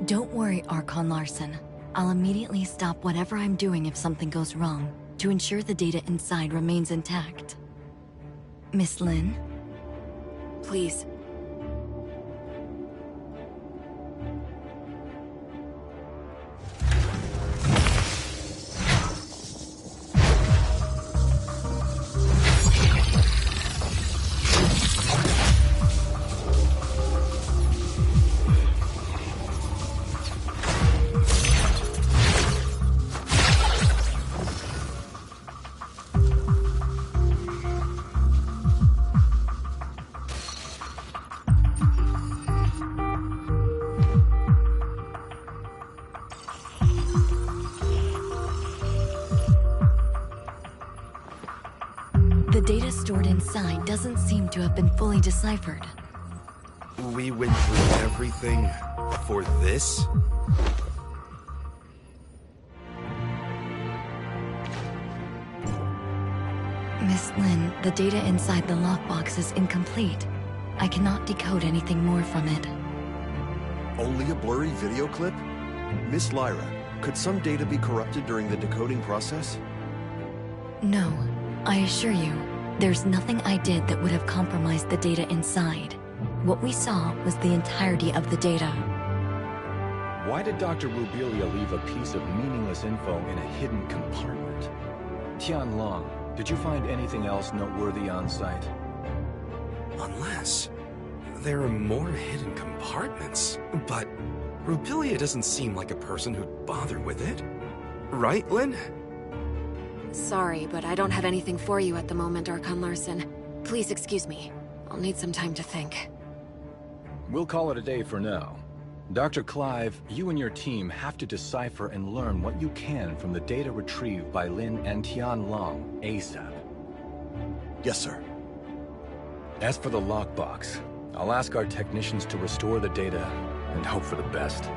Don't worry, Archon Larson. I'll immediately stop whatever I'm doing if something goes wrong, to ensure the data inside remains intact. Miss Lin? Please. The data stored inside doesn't seem to have been fully deciphered. We went through everything for this? Miss Lin, the data inside the lockbox is incomplete. I cannot decode anything more from it. Only a blurry video clip? Miss Lyra, could some data be corrupted during the decoding process? No, I assure you, there's nothing I did that would have compromised the data inside. What we saw was the entirety of the data. Why did Dr. Rubilia leave a piece of meaningless info in a hidden compartment? Tianlong, did you find anything else noteworthy on site? Unless there are more hidden compartments. But Rubilia doesn't seem like a person who'd bother with it. Right, Lynn? Sorry, but I don't have anything for you at the moment, Archon Larson. Please excuse me. I'll need some time to think. We'll call it a day for now. Dr. Clive, you and your team have to decipher and learn what you can from the data retrieved by Lin and Tianlong ASAP. Yes, sir. As for the lockbox, I'll ask our technicians to restore the data and hope for the best.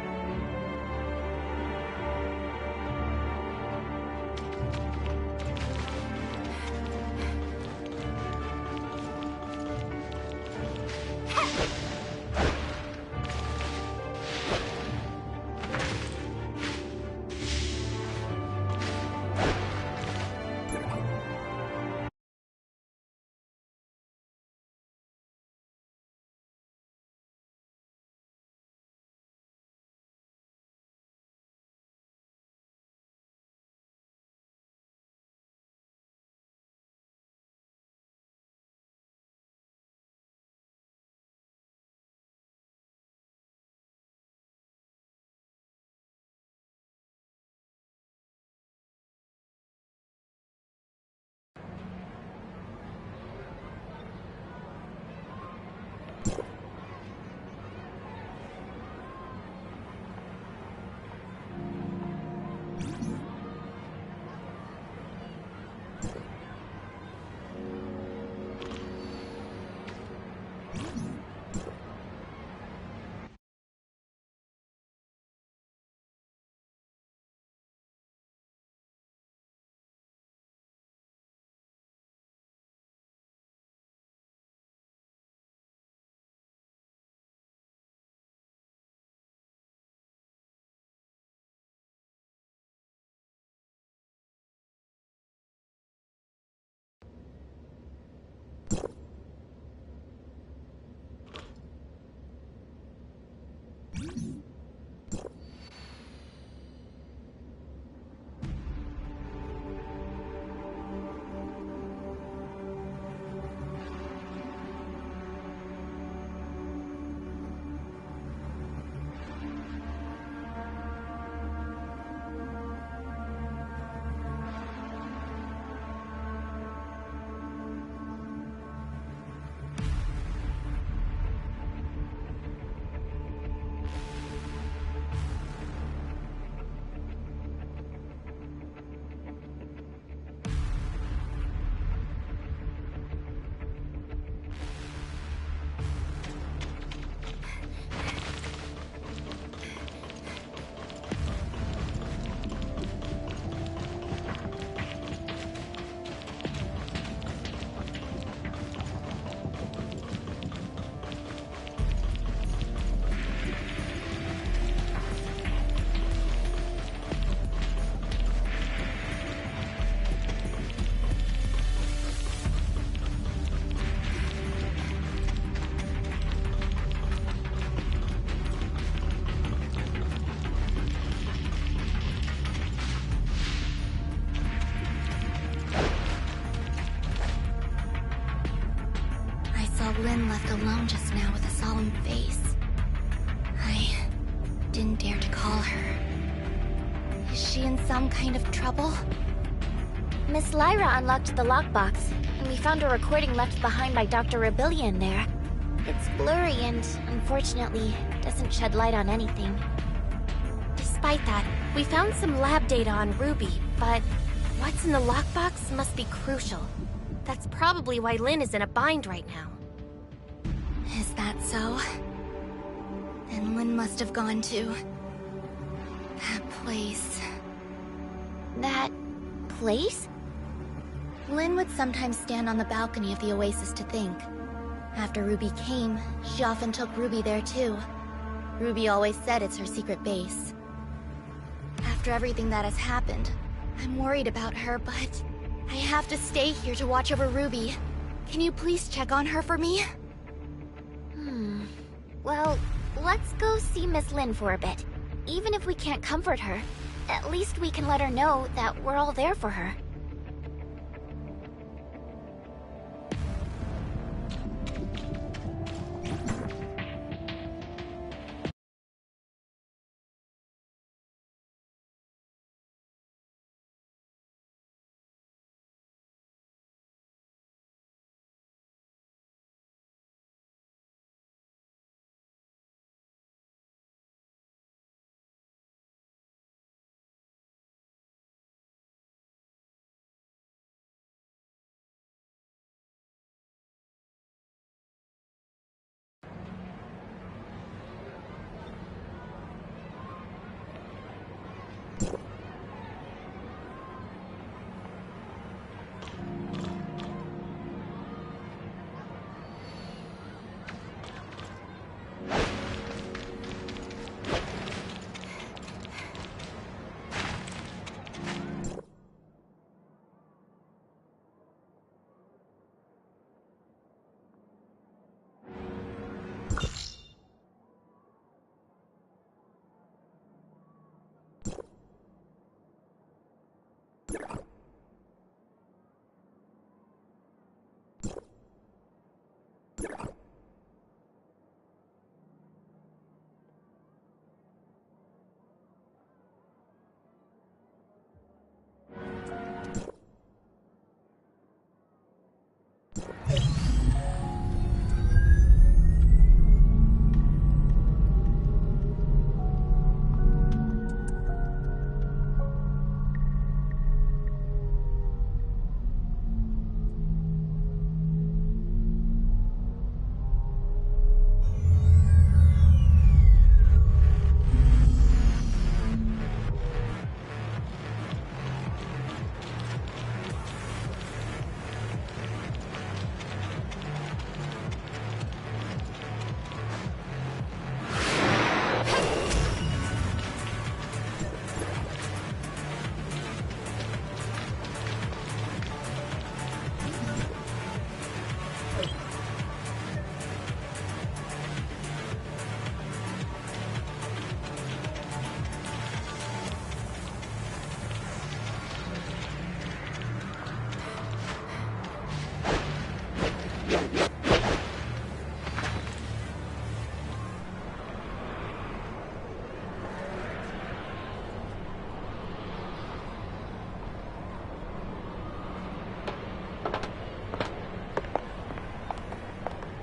Lynn left alone just now with a solemn face. I didn't dare to call her. Is she in some kind of trouble? Miss Lyra unlocked the lockbox, and we found a recording left behind by Dr. Robilia in there. It's blurry and, unfortunately, doesn't shed light on anything. Despite that, we found some lab data on Ruby, but what's in the lockbox must be crucial. That's probably why Lynn is in a bind right now. Is that so? Then Lynn must have gone to... that place. That... place? Lynn would sometimes stand on the balcony of the Oasis to think. After Ruby came, she often took Ruby there too. Ruby always said it's her secret base. After everything that has happened, I'm worried about her, but I have to stay here to watch over Ruby. Can you please check on her for me? Well, let's go see Miss Lynn for a bit. Even if we can't comfort her, at least we can let her know that we're all there for her.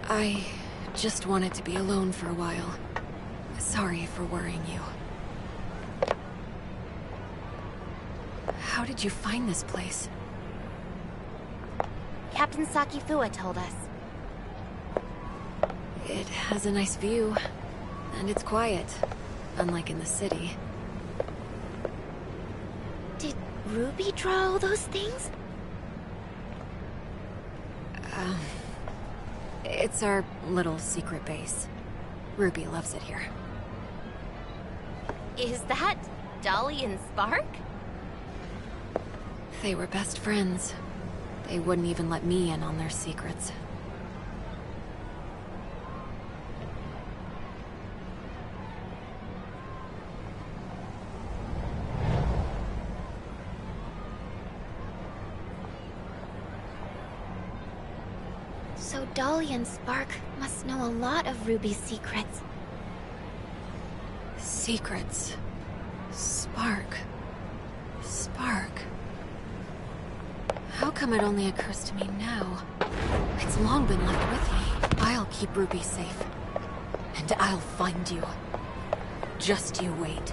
I just wanted to be alone for a while. Sorry for worrying you. How did you find this place? Captain Sakifua told us. It has a nice view, and it's quiet, unlike in the city. Did Ruby draw all those things? It's our little secret base. Ruby loves it here. Is that Dolly and Spark? They were best friends. They wouldn't even let me in on their secrets. So Dolly and Spark must know a lot of Ruby's secrets. Secrets. Spark. Spark. How come it only occurs to me now? It's long been left with me. I'll keep Ruby safe. And I'll find you. Just you wait.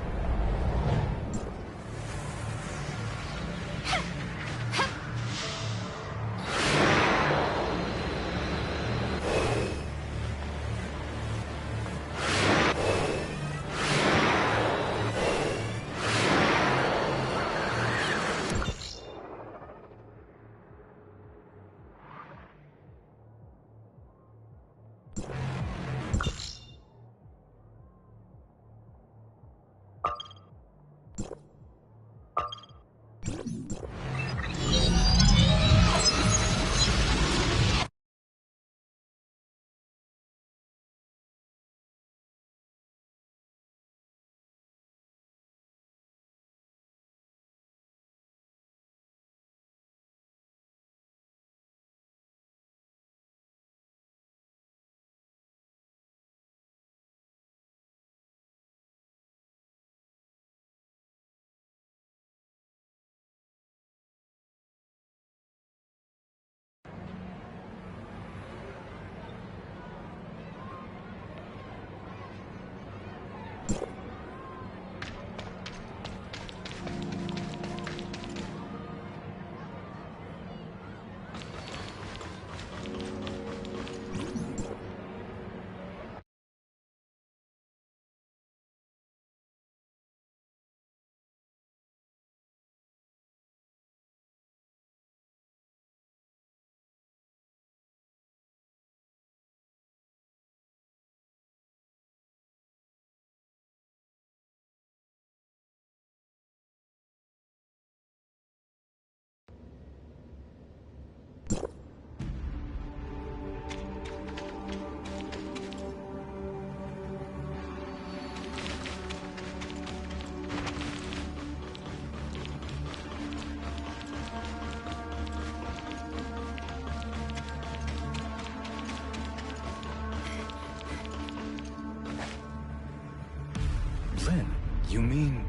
Lynn, you mean...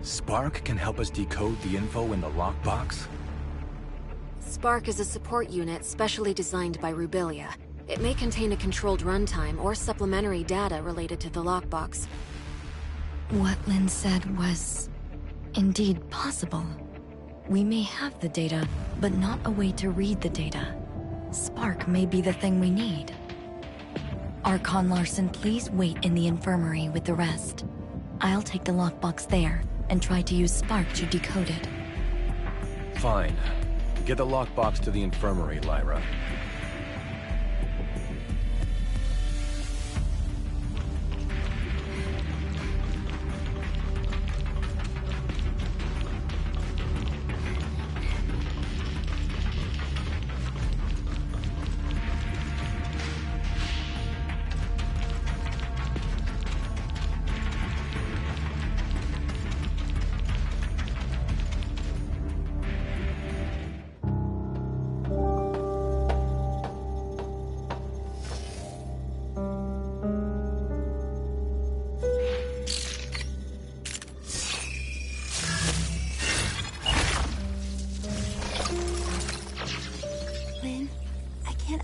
Spark can help us decode the info in the lockbox? Spark is a support unit specially designed by Rubilia. It may contain a controlled runtime or supplementary data related to the lockbox. What Lynn said was indeed possible. We may have the data, but not a way to read the data. Spark may be the thing we need. Archon Larson, please wait in the infirmary with the rest. I'll take the lockbox there and try to use Spark to decode it. Fine. Get the lockbox to the infirmary, Lyra.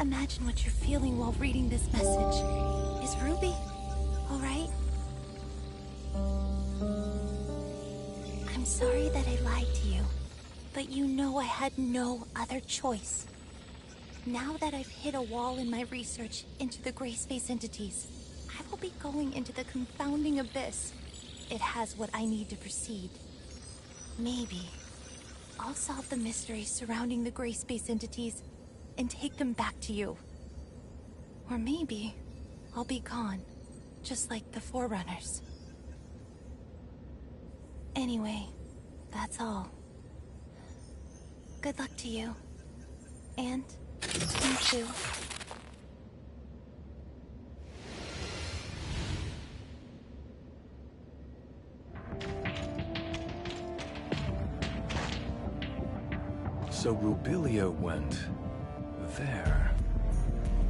Imagine what you're feeling while reading this message. Is Ruby all right? I'm sorry that I lied to you, but you know I had no other choice. Now that I've hit a wall in my research into the gray space entities, I will be going into the confounding abyss. It has what I need to proceed. Maybe I'll solve the mysteries surrounding the gray space entities and take them back to you. Or maybe I'll be gone, just like the Forerunners. Anyway, that's all. Good luck to you. And me too. So Rubilia went... there.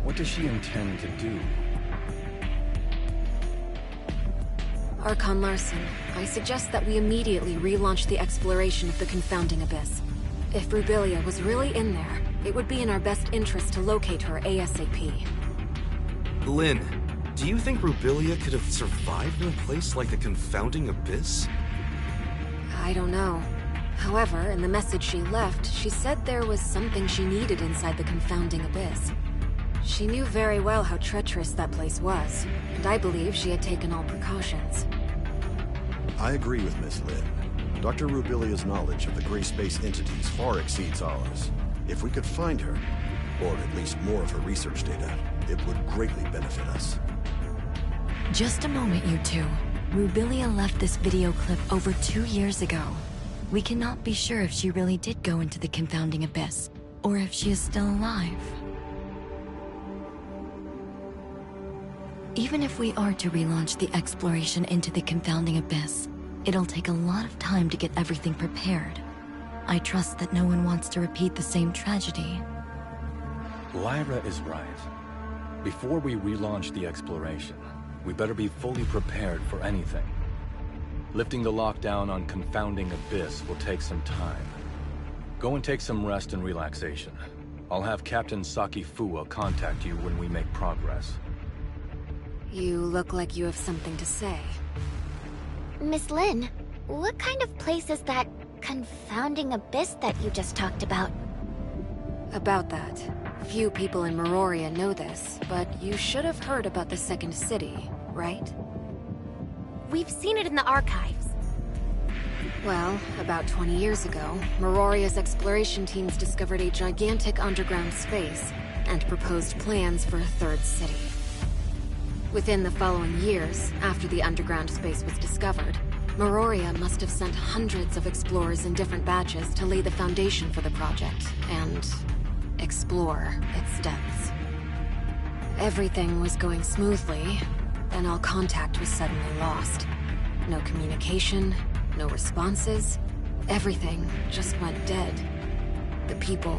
What does she intend to do? Archon Larson, I suggest that we immediately relaunch the exploration of the Confounding Abyss. If Rubilia was really in there, it would be in our best interest to locate her ASAP. Lynn, do you think Rubilia could have survived in a place like the Confounding Abyss? I don't know. However, in the message she left, she said there was something she needed inside the Confounding Abyss. She knew very well how treacherous that place was, and I believe she had taken all precautions. I agree with Miss Lin. Dr. Rubilia's knowledge of the gray space entities far exceeds ours. If we could find her, or at least more of her research data, it would greatly benefit us. Just a moment, you two. Rubilia left this video clip over 2 years ago. We cannot be sure if she really did go into the Confounding Abyss, or if she is still alive. Even if we are to relaunch the exploration into the Confounding Abyss, it'll take a lot of time to get everything prepared. I trust that no one wants to repeat the same tragedy. Lyra is right. Before we relaunch the exploration, we better be fully prepared for anything. Lifting the lockdown on Confounding Abyss will take some time. Go and take some rest and relaxation. I'll have Captain Saki Fuwa contact you when we make progress. You look like you have something to say. Miss Lin, what kind of place is that Confounding Abyss that you just talked about? About that. Few people in Meroria know this, but you should have heard about the Second City, right? We've seen it in the archives. Well, about 20 years ago, Meroria's exploration teams discovered a gigantic underground space and proposed plans for a third city. Within the following years, after the underground space was discovered, Meroria must have sent hundreds of explorers in different batches to lay the foundation for the project and explore its depths. Everything was going smoothly, then all contact was suddenly lost. No communication, no responses. Everything just went dead. The people,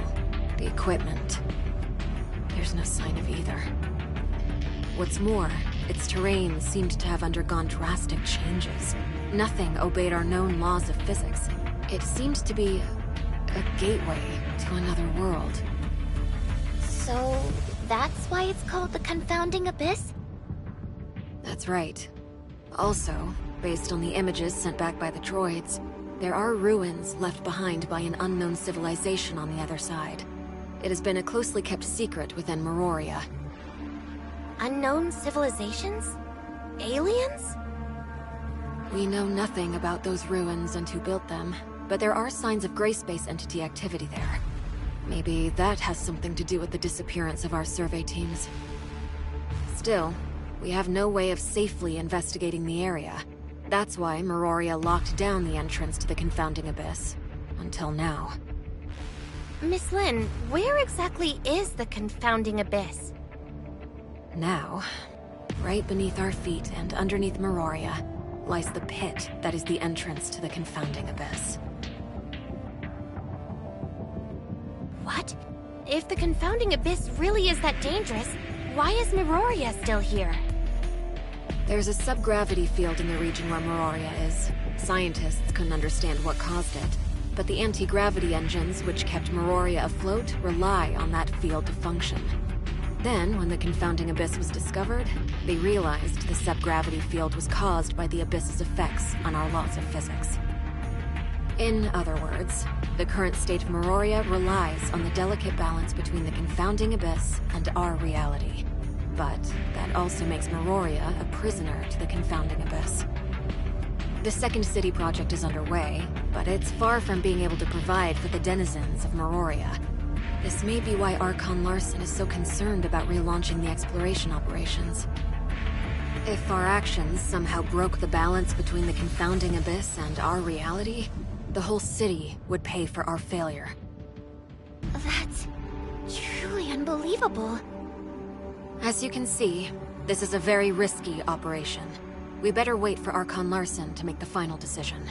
the equipment. There's no sign of either. What's more, its terrain seemed to have undergone drastic changes. Nothing obeyed our known laws of physics. It seemed to be a gateway to another world. So, that's why it's called the Confounding Abyss? That's right. Also, based on the images sent back by the droids, there are ruins left behind by an unknown civilization on the other side. It has been a closely kept secret within Meroria. Unknown civilizations? Aliens? We know nothing about those ruins and who built them, but there are signs of gray space entity activity there. Maybe that has something to do with the disappearance of our survey teams. Still, we have no way of safely investigating the area. That's why Meroria locked down the entrance to the Confounding Abyss. Until now. Miss Lin, where exactly is the Confounding Abyss? Now, right beneath our feet and underneath Meroria, lies the pit that is the entrance to the Confounding Abyss. What? If the Confounding Abyss really is that dangerous, why is Meroria still here? There's a subgravity field in the region where Meroria is. Scientists couldn't understand what caused it, but the anti-gravity engines which kept Meroria afloat rely on that field to function. Then, when the Confounding Abyss was discovered, they realized the subgravity field was caused by the Abyss's effects on our laws of physics. In other words, the current state of Meroria relies on the delicate balance between the Confounding Abyss and our reality. But that also makes Meroria a prisoner to the Confounding Abyss. The Second City project is underway, but it's far from being able to provide for the denizens of Meroria. This may be why Archon Larson is so concerned about relaunching the exploration operations. If our actions somehow broke the balance between the Confounding Abyss and our reality, the whole city would pay for our failure. That's truly unbelievable. As you can see, this is a very risky operation. We better wait for Archon Larson to make the final decision.